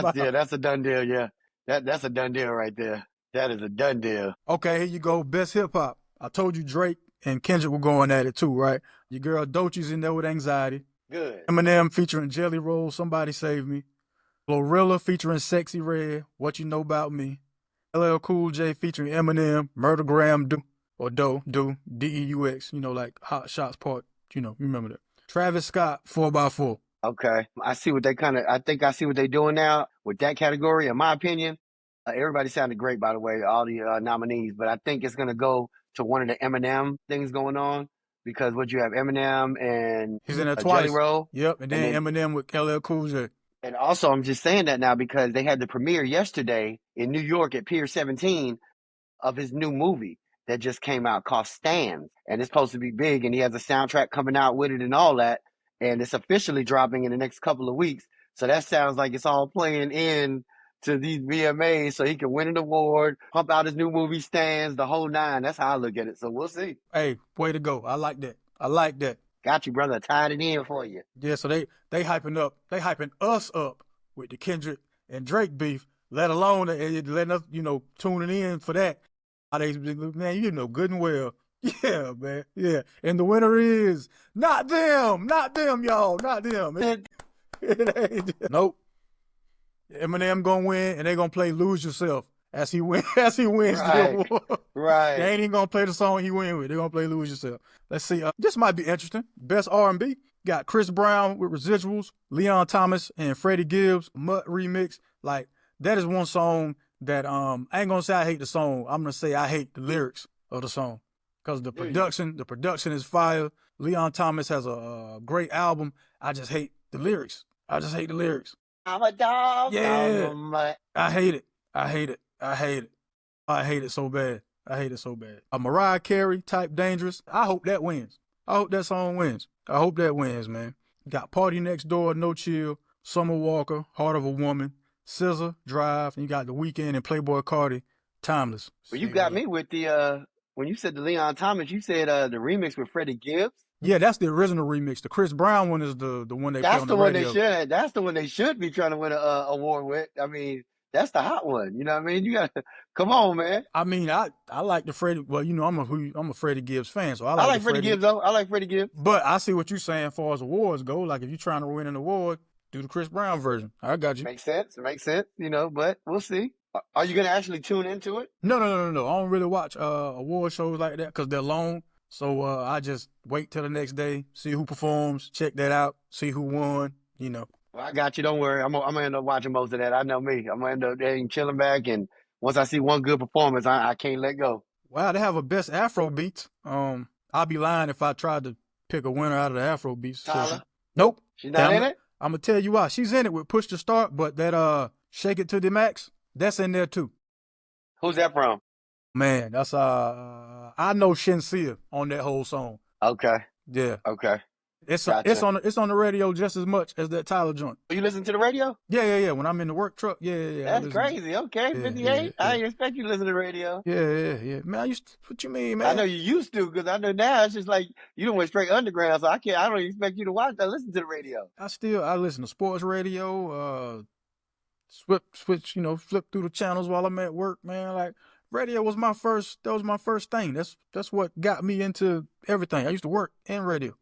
a done deal. Yeah, that's a done deal right there. That is a done deal. Okay, here you go. Best hip hop. I told you Drake and Kendrick were going at it too, right? Your girl Doechie's in there with Anxiety. Good. Eminem featuring Jelly Roll, Somebody Save Me. Glorilla featuring Sexy Red, What You Know About Me. LL Cool J featuring Eminem, Murdergram Do, D-E-U-X, like Hot Shots Part, remember that. Travis Scott, 4x4. Okay. I see what I see what they're doing now with that category. In my opinion, everybody sounded great, by the way, all the nominees, but I think it's going to go to one of the Eminem things going on. Because what you have Eminem and he's in there twice. Jelly Roll. Yep, and then Eminem with LL Cool J. And also, I'm just saying that now because they had the premiere yesterday in New York at Pier 17 of his new movie that just came out called Stands. And it's supposed to be big, and he has a soundtrack coming out with it and all that. And it's officially dropping in the next couple of weeks. So that sounds like it's all playing in to these VMAs so he can win an award, pump out his new movie Stands, the whole nine. That's how I look at it. So we'll see. Hey, way to go. I like that. Got you, brother. Tied it in for you. Yeah, so they hyping us up with the Kendrick and Drake beef, let alone letting us, tuning in for that. Man, good and well. Yeah, man. Yeah. And the winner is not them, y'all. Not them. It ain't. Nope. Eminem gonna win, and they gonna play "Lose Yourself" as he wins. Right. The award. Right. They ain't even gonna play the song he win with. They're gonna play "Lose Yourself." Let's see. This might be interesting. Best R&B got Chris Brown with Residuals, Leon Thomas and Freddie Gibbs Mutt remix. Like that is one song that I ain't gonna say I hate the song. I'm gonna say I hate the lyrics of the song because the production is fire. Leon Thomas has a great album. I just hate the lyrics. I just hate the lyrics. I'm a dog. Yeah, I hate it. I hate it. I hate it. I hate it so bad. I hate it so bad. A Mariah Carey type Dangerous. I hope that wins. I hope that song wins. I hope that wins, man. Got Party Next Door, No Chill, Summer Walker, Heart of a Woman, SZA, Drive, and you got The Weeknd and Playboi Carti, Timeless. Well, you got me with the when you said the Leon Thomas, you said the remix with Freddie Gibbs. Yeah, that's the original remix. The Chris Brown one is the one they play on the radio. That's the one they should be trying to win an award with. I mean, that's the hot one. You know what I mean? You got to come on, man. I mean, I like the Freddie. Well, you know, I'm a Freddie Gibbs fan, so I like Freddie Gibbs though. I like Freddie Gibbs. But I see what you're saying as far as awards go. Like if you're trying to win an award, do the Chris Brown version. I got you. Makes sense. You know, but we'll see. Are you gonna actually tune into it? No. I don't really watch award shows like that because they're long. So I just wait till the next day, see who performs, check that out, see who won. You know. Well, I got you. Don't worry. I'm gonna end up watching most of that. I know me. I'm gonna end up there chilling back, and once I see one good performance, I can't let go. Wow, they have a best Afro beats. I'd be lying if I tried to pick a winner out of the Afro beats. Tyler? Nope. She's not in it? I'm gonna tell you why. She's in it with Push to Start, but that Shake It to the Max, that's in there too. Who's that from? Man, that's I know Shenseea on that whole song. Okay. Yeah. Okay. It's on the radio just as much as that Tyler joint. You listen to the radio? Yeah. When I'm in the work truck, yeah. That's crazy. Okay, 58. Yeah. I didn't expect you to listen to the radio. Yeah. Man, what you mean, man? I know you used to, because I know now it's just like you don't went straight underground, so I don't expect you to listen to the radio. I listen to sports radio. Switch, flip through the channels while I'm at work, man. Like radio was my first thing. That's what got me into everything. I used to work in radio.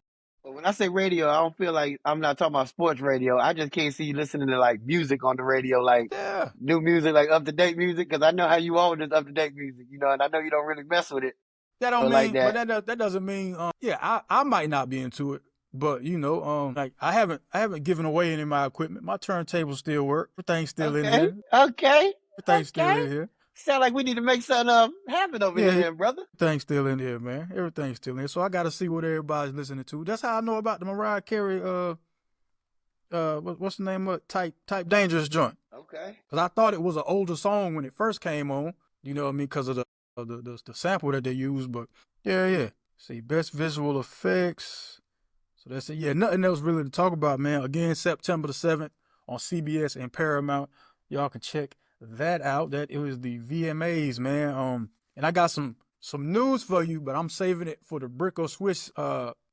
When I say radio, I don't feel like I'm not talking about sports radio. I just can't see you listening to like music on the radio, like new music, like up-to-date music, because I know how you are with this up-to-date music, and I know you don't really mess with it. That don't mean, like that. But that doesn't mean, I might not be into it, but like I haven't given away any of my equipment. My turntables still work. Everything's still in here. Okay. Everything's still in here. Sound like we need to make something happen over here, brother. Everything's still in here, man. Everything's still in here. So I got to see what everybody's listening to. That's how I know about the Mariah Carey, what's the name of it? Type Dangerous joint. Okay. Because I thought it was an older song when it first came on. You know what I mean? Because of the sample that they used. But yeah. See, best visual effects. So that's it. Yeah, nothing else really to talk about, man. Again, September the 7th on CBS and Paramount. Y'all can check that out. That it was the VMAs, man. And I got some news for you, but I'm saving it for the Brick or Swish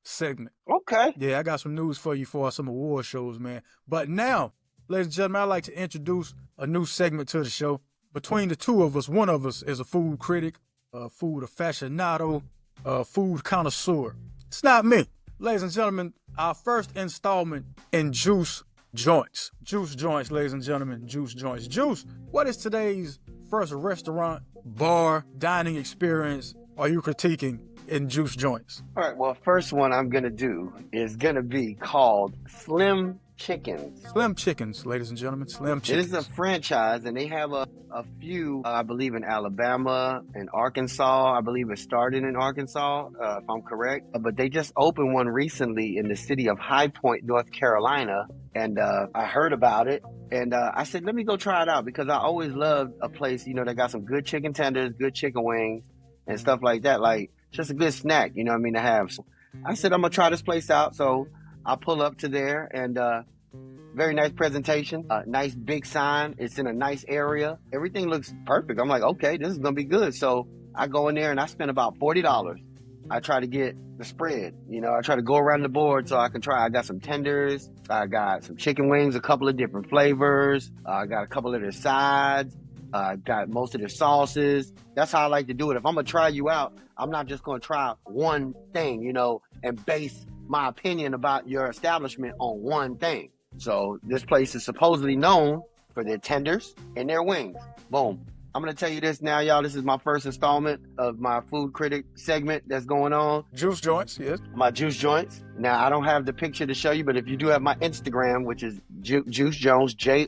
segment. Okay. Yeah, I got some news for you for some award shows, man. But now, ladies and gentlemen, I'd like to introduce a new segment to the show. Between the two of us, one of us is a food critic, a food aficionado, a food connoisseur. It's not me. Ladies and gentlemen, our first installment in Joose Joints. Joose Joints, ladies and gentlemen, Joose Joints. Joose, what is today's first restaurant, bar, dining experience are you critiquing in Joose Joints? All right, well, first one I'm going to do is going to be called Slim Chickens. Slim Chickens, ladies and gentlemen, Slim Chickens. It is a franchise, and they have a few, I believe, in Alabama and Arkansas. I believe it started in Arkansas, if I'm correct. But they just opened one recently in the city of High Point, North Carolina. And I heard about it. And I said, let me go try it out, because I always loved a place, that got some good chicken tenders, good chicken wings, and stuff like that. Like, just a good snack, to have. So I said, I'm going to try this place out. So I pull up to there, and very nice presentation, nice big sign. It's in a nice area. Everything looks perfect. I'm like, okay, this is going to be good. So I go in there and I spend about $40. I try to get the spread. I try to go around the board so I can try. I got some tenders. I got some chicken wings, a couple of different flavors. I got a couple of their sides. Got most of their sauces. That's how I like to do it. If I'm going to try you out, I'm not just going to try one thing, and base my opinion about your establishment on one thing. So this place is supposedly known for their tenders and their wings. Boom. I'm going to tell you this now, y'all. This is my first installment of my food critic segment that's going on. Joose Joints, yes. My Joose Joints. Now, I don't have the picture to show you, but if you do have my Instagram, which is Joose Jones, Joose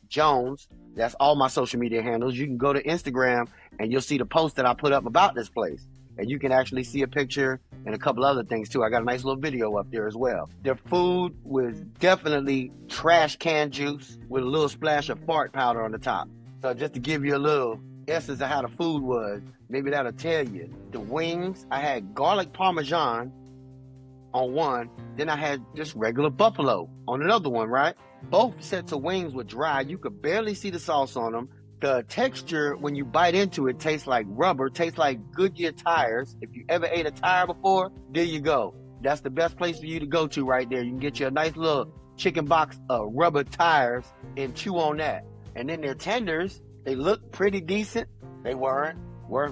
Jones, That's all my social media handles. You can go to Instagram and you'll see the post that I put up about this place. And you can actually see a picture and a couple other things too. I got a nice little video up there as well. Their food was definitely trash can juice with a little splash of fart powder on the top. So just to give you a little essence of how the food was, maybe that'll tell you. The wings, I had garlic parmesan on one, then I had just regular buffalo on another one, right? Both sets of wings were dry. You could barely see the sauce on them. The texture, when you bite into it, tastes like rubber, tastes like Goodyear tires. If you ever ate a tire before, there you go. That's the best place for you to go to right there. You can get you a nice little chicken box of rubber tires and chew on that. And then their tenders, they look pretty decent. They weren't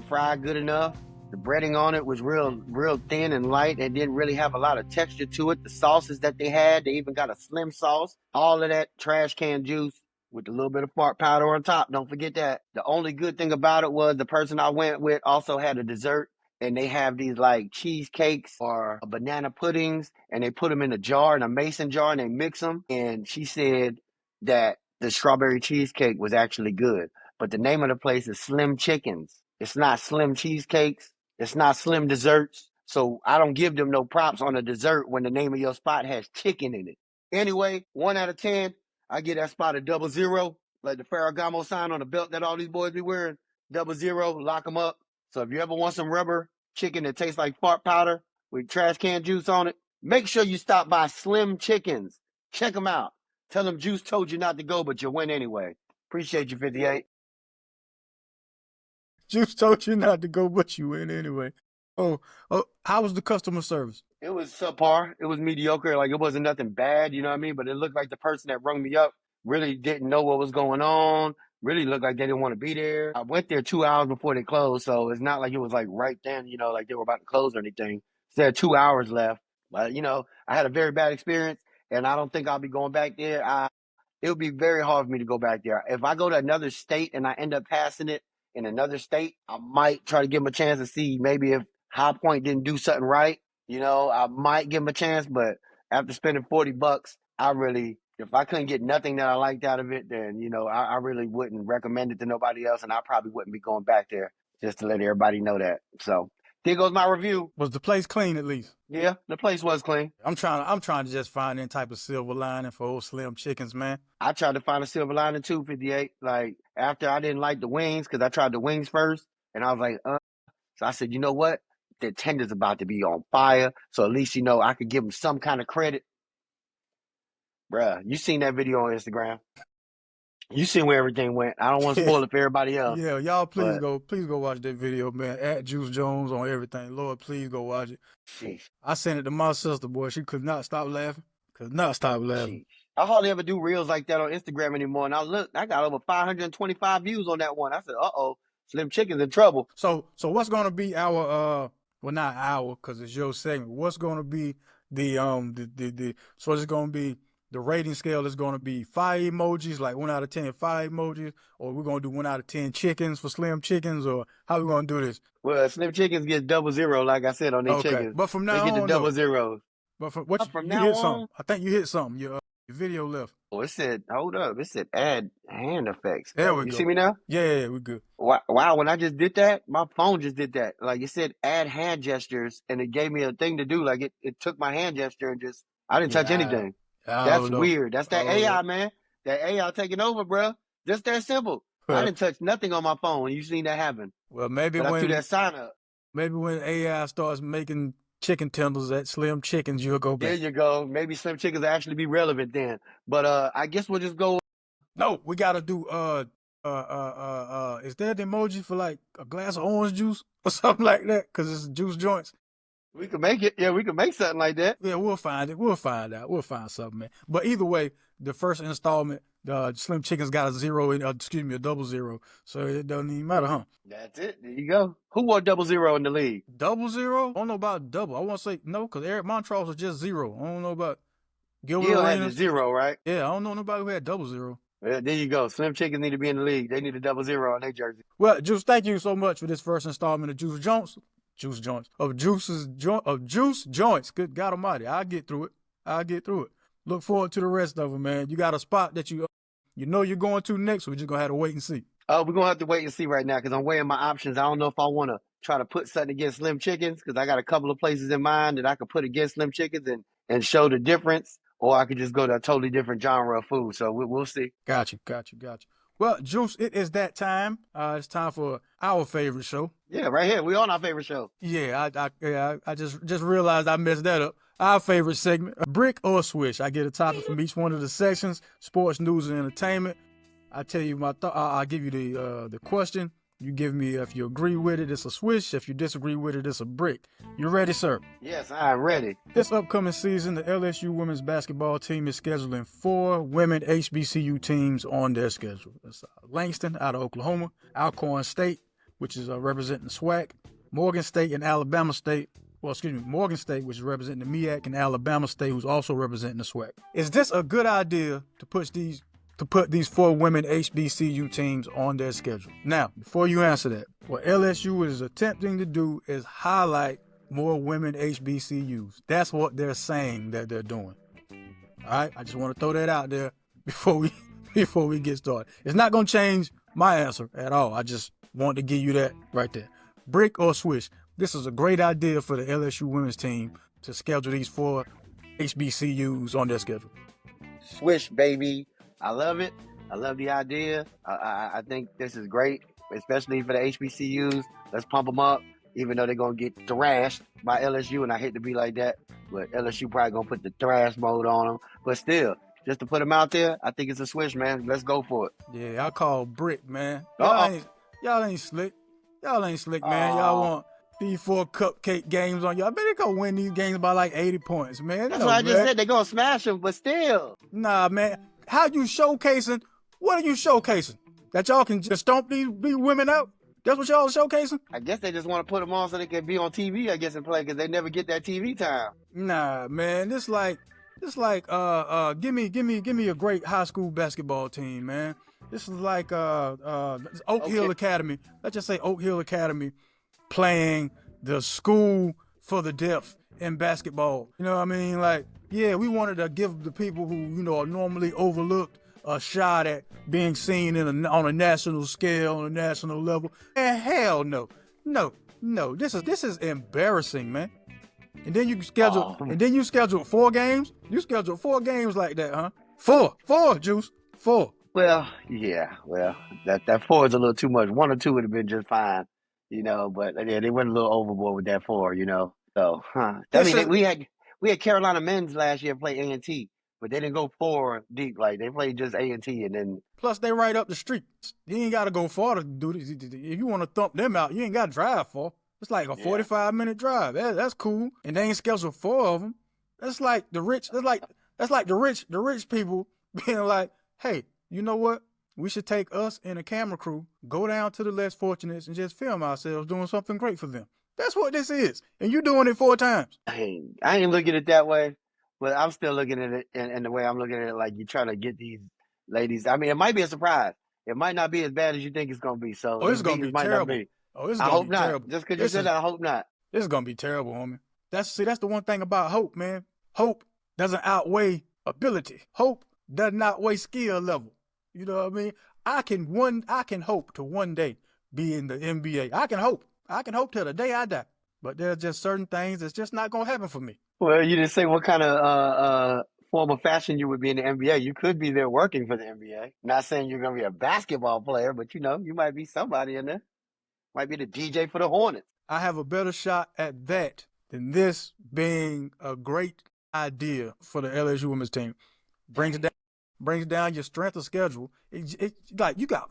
fried good enough. The breading on it was real thin and light. It didn't really have a lot of texture to it. The sauces that they had, they even got a slim sauce. All of that trash can juice with a little bit of fart powder on top. Don't forget that. The only good thing about it was the person I went with also had a dessert. And they have these like cheesecakes or banana puddings. And they put them in a jar, in a mason jar, and they mix them. And she said that the strawberry cheesecake was actually good. But the name of the place is Slim Chickens. It's not Slim Cheesecakes. It's not Slim Desserts. So I don't give them no props on a dessert when the name of your spot has chicken in it. Anyway, 1 out of 10, I give that spot a 00, like the Ferragamo sign on the belt that all these boys be wearing. 00, lock them up. So if you ever want some rubber chicken that tastes like fart powder with trash can juice on it, make sure you stop by Slim Chickens. Check them out. Tell them Joose told you not to go, but you went anyway. Appreciate you, 58. Joose told you not to go, but you went anyway. Oh, how was the customer service? It was subpar. It was mediocre. Like, it wasn't nothing bad, you know what I mean? But it looked like the person that rung me up really didn't know what was going on. Really looked like they didn't want to be there. I went there 2 hours before they closed, so it's not like it was like right then, you know, like they were about to close or anything. So they had 2 hours left. But, you know, I had a very bad experience, and I don't think I'll be going back there. It would be very hard for me to go back there. If I go to another state and I end up passing it in another state, I might try to give them a chance to see maybe if High Point didn't do something right. You know, I might give them a chance, but after spending $40, if I couldn't get nothing that I liked out of it, then, you know, I really wouldn't recommend it to nobody else, and I probably wouldn't be going back there, just to let everybody know that. So there goes my review. Was the place clean at least? Yeah, the place was clean. I'm trying to just find any type of silver lining for old Slim Chickens, man. I tried to find a silver lining too, 58. Like, after I didn't like the wings, because I tried the wings first, and I was like, So I said, you know what? The tender's about to be on fire, so at least, you know, I could give them some kind of credit. Bruh, you seen that video on Instagram. You seen where everything went. I don't want to spoil it for everybody else. Yeah, y'all please go watch that video, man. At Joose Jones on everything. Lord, please go watch it. Sheesh. I sent it to my sister, boy. She could not stop laughing. Sheesh. I hardly ever do reels like that on Instagram anymore. And I got over 525 views on that one. I said, Slim Chicken's in trouble. So what's gonna be our well, not our, because it's your segment. What's gonna be so it's gonna be the rating scale is going to be fire emojis, like 1 out of 10 fire emojis, or we're going to do 1 out of 10 chickens for Slim Chickens, or how we going to do this? Well, Slim Chickens get 00, like I said, on their chickens. But from now they get on, the 00s. But from what from you now hit on, something. I think you hit something. Your video left. Oh, it said, hold up. It said add hand effects. There we go. You see me now? Yeah, we're good. Wow, when I just did that, my phone just did that. Like, it said add hand gestures, and it gave me a thing to do. Like, it took my hand gesture and just, I didn't touch anything. That's weird. That's that AI, man. That AI taking over, bro. Just that simple. I didn't touch nothing on my phone. You seen that happen? Well, maybe I threw that sign up. Maybe when AI starts making chicken tenders at Slim Chickens, you'll go back. There you go. Maybe Slim Chickens will actually be relevant then. But I guess we'll just go. No, we gotta do is there the emoji for like a glass of orange juice or something like that? Cause it's Joose Joints. We can make it. Yeah, we can make something like that. Yeah, we'll find it. We'll find out. We'll find something, man. But either way, the first installment, the Slim Chickens got a 00, so it doesn't even matter, huh? That's it. There you go. Who wore 00 in the league? 00? I don't know about double. I want to say no, because Eric Montrose was just 0. I don't know about Gilbert. Gil had the 0, right? Yeah, I don't know nobody who had 00. Well, there you go. Slim Chickens need to be in the league. They need a 00 on their jersey. Well, Joose, thank you so much for this first installment of Joose Joints. Of Joose Joints. Good God Almighty, I'll get through it. Look forward to the rest of them, man. You got a spot that you you know you're going to next, or we're just going to have to wait and see? We're going to have to wait and see right now because I'm weighing my options. I don't know if I want to try to put something against Slim Chickens because I got a couple of places in mind that I could put against Slim Chickens and show the difference, or I could just go to a totally different genre of food. So we'll see. Got you. Well, Joose, it is that time. It's time for our favorite show. Yeah, right here. We on our favorite show. Yeah, I just realized I messed that up. Our favorite segment, brick or swish. I get a topic from each one of the sections: sports, news, and entertainment. I tell you my thought. I'll give you the question. You give me, if you agree with it, it's a swish. If you disagree with it, it's a brick. You ready, sir? Yes, I'm ready. This upcoming season, the LSU women's basketball team is scheduling 4 women HBCU teams on their schedule. That's Langston out of Oklahoma, Alcorn State, which is representing the SWAC, Morgan State and Alabama State. Morgan State, which is representing the MEAC, and Alabama State, who's also representing the SWAC. Is this a good idea to put these 4 women HBCU teams on their schedule? Now, before you answer that, what LSU is attempting to do is highlight more women HBCUs. That's what they're saying that they're doing. All right, I just want to throw that out there before we get started. It's not going to change my answer at all. I just want to give you that right there. Brick or swish? This is a great idea for the LSU women's team to schedule these 4 HBCUs on their schedule. Swish, baby. I love it. I love the idea. I think this is great, especially for the HBCUs. Let's pump them up, even though they're going to get thrashed by LSU, and I hate to be like that, but LSU probably going to put the thrash mode on them. But still, just to put them out there, I think it's a swish, man. Let's go for it. Yeah, I call brick, man. Y'all ain't slick. Man. Y'all want these 4 cupcake games on y'all. I bet they gonna win these games by like 80 points, man. That's what I just said. They're gonna smash them, but still. Nah, man. How you showcasing? What are you showcasing? That y'all can just stomp these women out? That's what y'all showcasing? I guess they just want to put them on so they can be on TV, I guess, and play, because they never get that TV time. Nah, man. This like give me a great high school basketball team, man. This is like Oak Hill Academy. Let's just say Oak Hill Academy playing the school for the deaf in basketball. You know what I mean? Like, yeah, we wanted to give the people who, you know, are normally overlooked a shot at being seen on a national scale, on a national level. And hell no. This is embarrassing, man. And then you schedule 4 games? You schedule 4 games like that, huh? 4, Joose. 4. Well, yeah. Well, that 4 is a little too much. 1 or 2 would have been just fine, you know. But yeah, they went a little overboard with that 4, you know. So, we had Carolina men's last year play A&T, but they didn't go 4 deep. Like they played just A&T, and then plus they right up the street. You ain't got to go far to do this. If you want to thump them out, you ain't got to drive far. It's like a 45-minute drive. That's cool. And they ain't scheduled 4 of them. That's like the rich. That's like the rich people being like, hey, you know what? We should take us and a camera crew, go down to the less fortunate, and just film ourselves doing something great for them. That's what this is. And you doing it 4 times. I ain't looking at it that way, but I'm still looking at it in the way I'm looking at it, like you're trying to get these ladies. I mean, it might be a surprise. It might not be as bad as you think it's going to be. So it's going to be terrible. I hope not. Terrible. Just because you said that, I hope not. This is going to be terrible, homie. That's the one thing about hope, man. Hope doesn't outweigh ability. Hope doesn't outweigh skill level. You know what I mean? I can hope to one day be in the NBA. I can hope till the day I die. But there's just certain things that's just not going to happen for me. Well, you didn't say what kind of form of fashion you would be in the NBA. You could be there working for the NBA. Not saying you're going to be a basketball player, but, you know, you might be somebody in there. Might be the DJ for the Hornets. I have a better shot at that than this being a great idea for the LSU women's team. Brings down your strength of schedule. It's like you got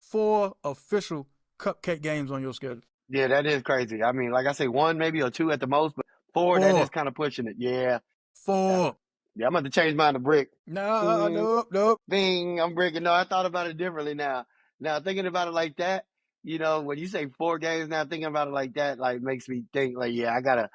4 official cupcake games on your schedule. Yeah, that is crazy. I mean, like I say, 1 maybe or 2 at the most, but 4. That is kind of pushing it. Yeah. 4. Yeah, I'm going to change mine to brick. Nope. Bing, I'm bricking. No, I thought about it differently now. Now, thinking about it like that, you know, when you say 4 games now, thinking about it like that, like makes me think like, yeah, I gotta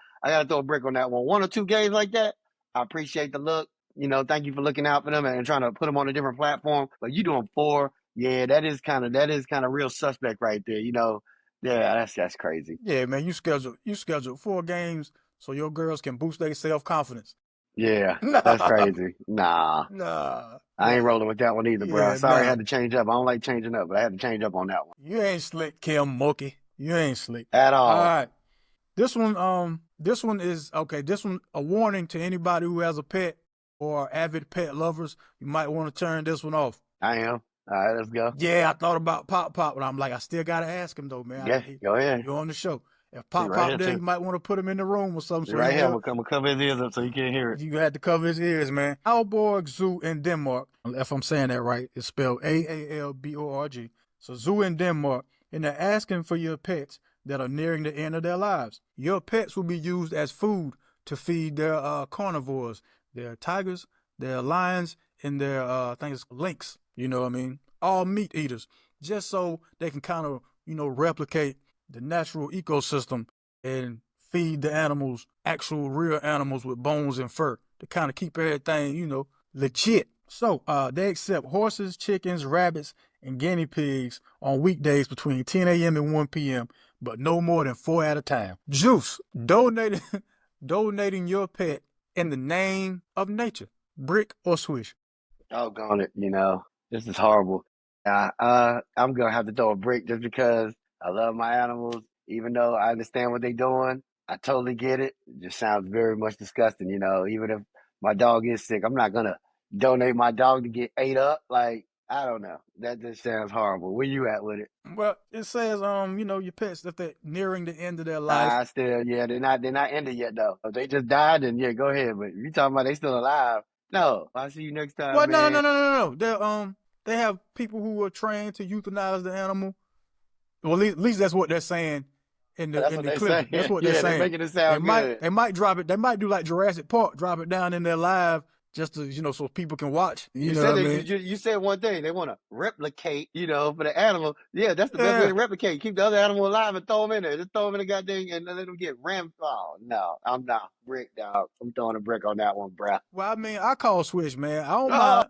throw a brick on that one. 1 or 2 games like that, I appreciate the look. You know, thank you for looking out for them and trying to put them on a different platform. But you doing 4, yeah, that is kind of real suspect right there. You know, yeah, that's crazy. Yeah, man, you schedule 4 games so your girls can boost their self-confidence. Yeah, that's Nah, crazy. Nah, nah, I ain't nah. rolling with that one either, bro. Yeah, Sorry, I nah. had to change up. I don't like changing up, but I had to change up on that one You ain't slick, Kim Mookie. You ain't slick. at All all. right. This one is okay. This one, a warning to anybody who has a pet or avid pet lovers. You might want to turn this one off. I am. All right, let's go. Yeah, I thought about Pop Pop, but I'm like, I still gotta ask him though, man. Yeah, go ahead. You're on the show. If He Pop right Pop here there, too. you might want to put him in the room or something He so he right can here. hear. I'm gonna cover his ears up so he can't hear it. You had to cover his ears, man. Aalborg Zoo in Denmark. If I'm saying that right, it's spelled Aalborg. So zoo in Denmark, and they're asking for your pets that are nearing the end of their lives. Your pets will be used as food to feed their carnivores, their tigers, their lions, and their I think it's lynx. You know what I mean? All meat eaters, just so they can kind of replicate the natural ecosystem and feed the animals actual real animals with bones and fur to kind of keep everything legit. So they accept horses, chickens, rabbits, and guinea pigs on weekdays between 10 a.m. and 1 p.m., but no more than 4 at a time. Joose, donating, donating your pet in the name of nature, brick or swish. Doggone it, this is horrible. I'm gonna have to throw a break just because I love my animals, even though I understand what they're doing. I totally get it. It just sounds very much disgusting, even if my dog is sick, I'm not gonna donate my dog to get ate up. Like, I don't know. That just sounds horrible. Where you at with it? Well, it says, your pets, if they're nearing the end of their life. I still, yeah, they're not ended yet though. If they just died, then yeah, go ahead. But if you talking about they still alive, no. I'll see you next time, Well, no, man. no, no, no, no, no. They have people who are trained to euthanize the animal. Well, at least that's what they're saying in the That's in what the they clinic. say. That's what they're Yeah, they're saying. making it They sound might good. they might drop it. They might do like Jurassic Park, drop it down in their live just to so people can watch. You You know what said I they, mean? you said one thing. They want to replicate, for the animal. Yeah, that's the best way Yeah. to replicate. Keep the other animal alive and throw them in there. Just throw them in the goddamn and let them get rammed. Oh no, I'm not brick dog. I'm throwing a brick on that one, bruh. Well, I mean, I call Swish, man. I don't Oh, mind.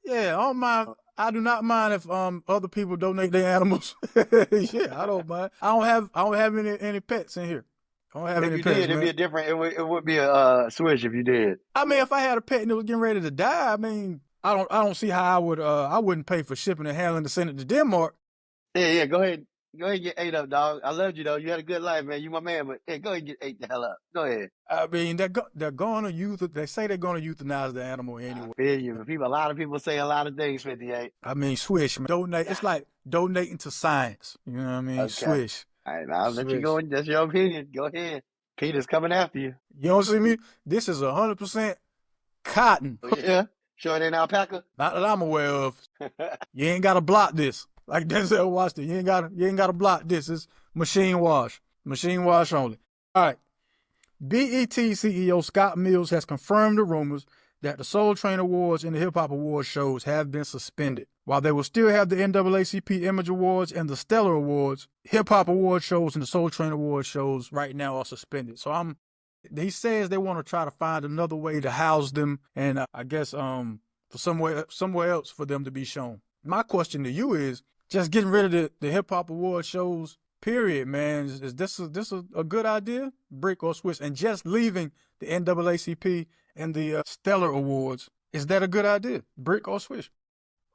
Yeah, I don't mind. I do not mind if other people donate their animals. Yeah, I don't mind. I don't have any pets in here. I don't have if any you pets, did, it'd be man. a different. It would be a switch if you did. I mean, if I had a pet and it was getting ready to die, I mean, I don't see how I wouldn't pay for shipping and handling to send it to Denmark. Yeah, yeah. Go ahead. Go ahead and get ate up, dog. I loved you though. You had a good life, man. You my man, but hey, go ahead and get ate the hell up. Go ahead. I mean, they're going to they say they're going to euthanize the animal I anyway. feel you. But a lot of people say a lot of things, 58. I mean, swish, man. Donate. It's like donating to science. You know what I mean? Okay. Swish, All right, I'll let you go. swish. That's your opinion. Go ahead. Peter's coming after you. You don't see me? This is 100% cotton. Oh, yeah. Sure it ain't alpaca? Not that I'm aware of. You ain't got to block this. Like Denzel Washington, you ain't got to block this. It's machine wash only. All right. BET CEO Scott Mills has confirmed the rumors that the Soul Train Awards and the Hip Hop Awards shows have been suspended. While they will still have the NAACP Image Awards and the Stellar Awards, Hip Hop Awards shows and the Soul Train Awards shows right now are suspended. So he says they want to try to find another way to house them, and I guess for somewhere else for them to be shown. My question to you is, just getting rid of the Hip Hop Awards shows, period, man. Is this a good idea, brick or Swiss? And just leaving the NAACP and the Stellar Awards, is that a good idea, brick or Swiss?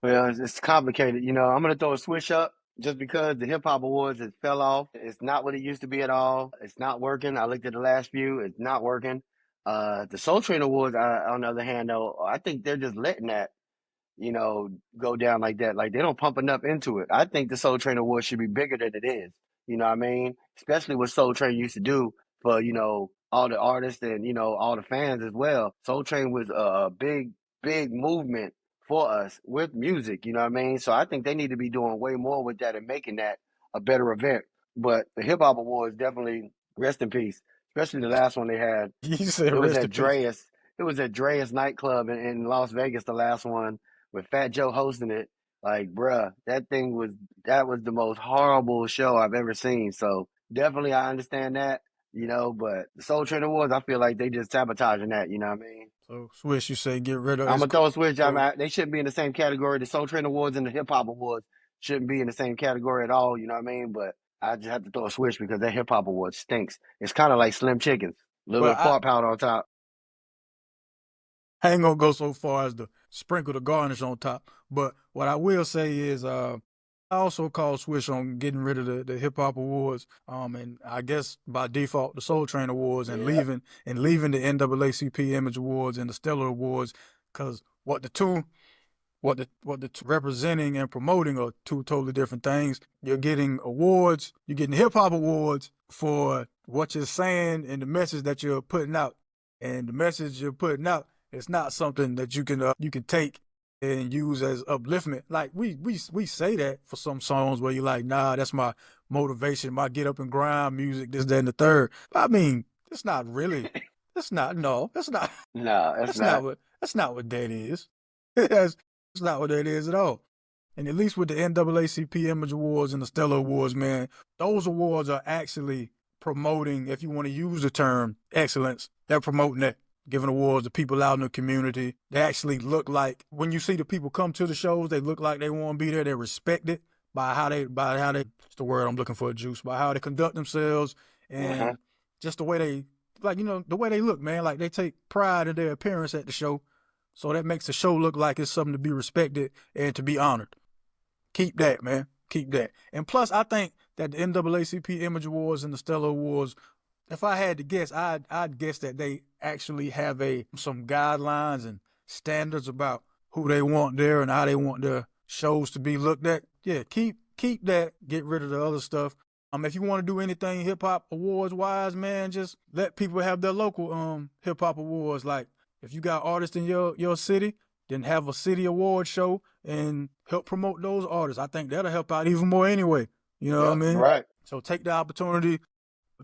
Well, it's complicated. I'm going to throw a switch up just because the Hip Hop Awards has fell off. It's not what it used to be at all. It's not working. I looked at the last few. It's not working. The Soul Train Awards, on the other hand, though, I think they're just letting that go down like that. Like they don't pump enough into it. I think the Soul Train Award should be bigger than it is. You know what I mean? Especially what Soul Train used to do for, all the artists and, all the fans as well. Soul Train was a big, big movement for us with music, you know what I mean? So I think they need to be doing way more with that and making that a better event. But the Hip Hop Awards definitely rest in peace, especially the last one they had. You said It was rest at in peace. Dreas. It was at Dreas nightclub in Las Vegas, the last one with Fat Joe hosting it. Like, bruh, that was the most horrible show I've ever seen. So definitely I understand that, but the Soul Train Awards, I feel like they just sabotaging that, you know what I mean? So Swiss, you say get rid of I'm it's gonna throw a switch. so. They shouldn't be in the same category. The Soul Train Awards and the Hip Hop Awards shouldn't be in the same category at all, you know what I mean? But I just have to throw a switch because that Hip Hop Award stinks. It's kind of like Slim Chickens, a little Well, bit of pork powder on top. I ain't gonna go so far as to sprinkle the garnish on top. But what I will say is, I also called Swish on getting rid of the hip hop awards, and I guess by default the Soul Train awards, and leaving the NAACP Image Awards and the Stellar Awards, because what the two representing and promoting are two totally different things. You're getting awards, you're getting hip hop awards for what you're saying and the message that you're putting out, and the message you're putting out, it's not something that you can take and use as upliftment. Like we say that for some songs where you're like, nah, that's my motivation, my get up and grind music, this, that, and the third. But I mean, it's not really. That's not. No, that's not. No, that's not what. That's not what that is. That's not what that is at all. And at least with the NAACP Image Awards and the Stellar Awards, man, those awards are actually promoting, if you want to use the term excellence, they're promoting that, giving awards to people out in the community. They actually look like, when you see the people come to the shows, they look like they want to be there. They're respected by how they, it's the word I'm looking for, Joose, by how they conduct themselves and just the way they, like, the way they look, man. Like, they take pride in their appearance at the show. So that makes the show look like it's something to be respected and to be honored. Keep that, man. Keep that. And plus, I think that the NAACP Image Awards and the Stellar Awards, if I had to guess, I'd guess that they actually have some guidelines and standards about who they want there and how they want their shows to be looked at. Yeah, keep that. Get rid of the other stuff. If you want to do anything hip hop awards wise, man, just let people have their local hip hop awards. Like, if you got artists in your city, then have a city award show and help promote those artists. I think that'll help out even more anyway. You know what I mean? Right. So take the opportunity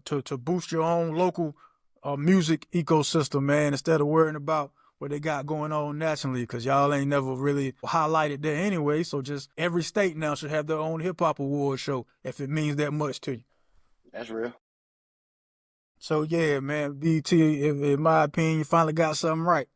to boost your own local music ecosystem, man, instead of worrying about what they got going on nationally, because y'all ain't never really highlighted there anyway. So just every state now should have their own hip-hop award show if it means that much to you. That's real. So, yeah, man, BT, in my opinion, you finally got something right.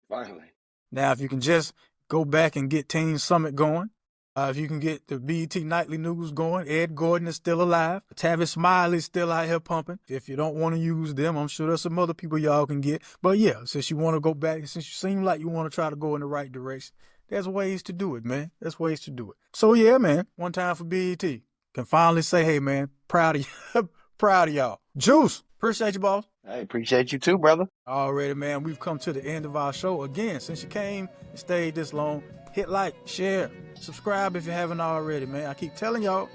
Finally. Now, if you can just go back and get Teen Summit going, if you can get the BET Nightly News going, Ed Gordon is still alive. Tavis Smiley's still out here pumping. If you don't want to use them, I'm sure there's some other people y'all can get. But yeah, since you want to go back, since you seem like you want to try to go in the right direction, there's ways to do it, man. There's ways to do it. So yeah, man, one time for BET. Can finally say, hey, man, proud of you. Proud of y'all. Joose, appreciate you, boss. I appreciate you too, brother. Alrighty, man. We've come to the end of our show. Again, since you came and stayed this long, hit like, share, subscribe if you haven't already, man. I keep telling y'all,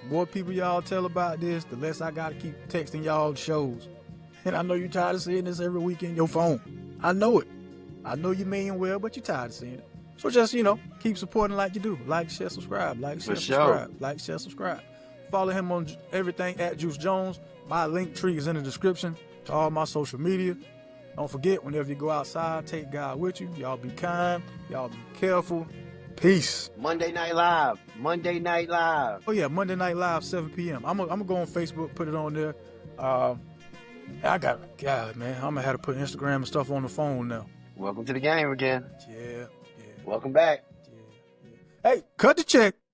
the more people y'all tell about this, the less I got to keep texting y'all shows. And I know you're tired of seeing this every week in your phone. I know it. I know you mean well, but you're tired of seeing it. So just, keep supporting like you do. Like, share, subscribe. Like, share, subscribe. Like, share, subscribe. Follow him on everything at Joose Jones. My link tree is in the description to all my social media. Don't forget, whenever you go outside, take God with you. Y'all be kind. Y'all be careful. Peace. Monday Night Live. Monday Night Live. Oh, yeah, Monday Night Live, 7 p.m. I'm going to go on Facebook, put it on there. God, man, I'm going to have to put Instagram and stuff on the phone now. Welcome to the game again. Yeah. Welcome back. Yeah. Hey, cut the check.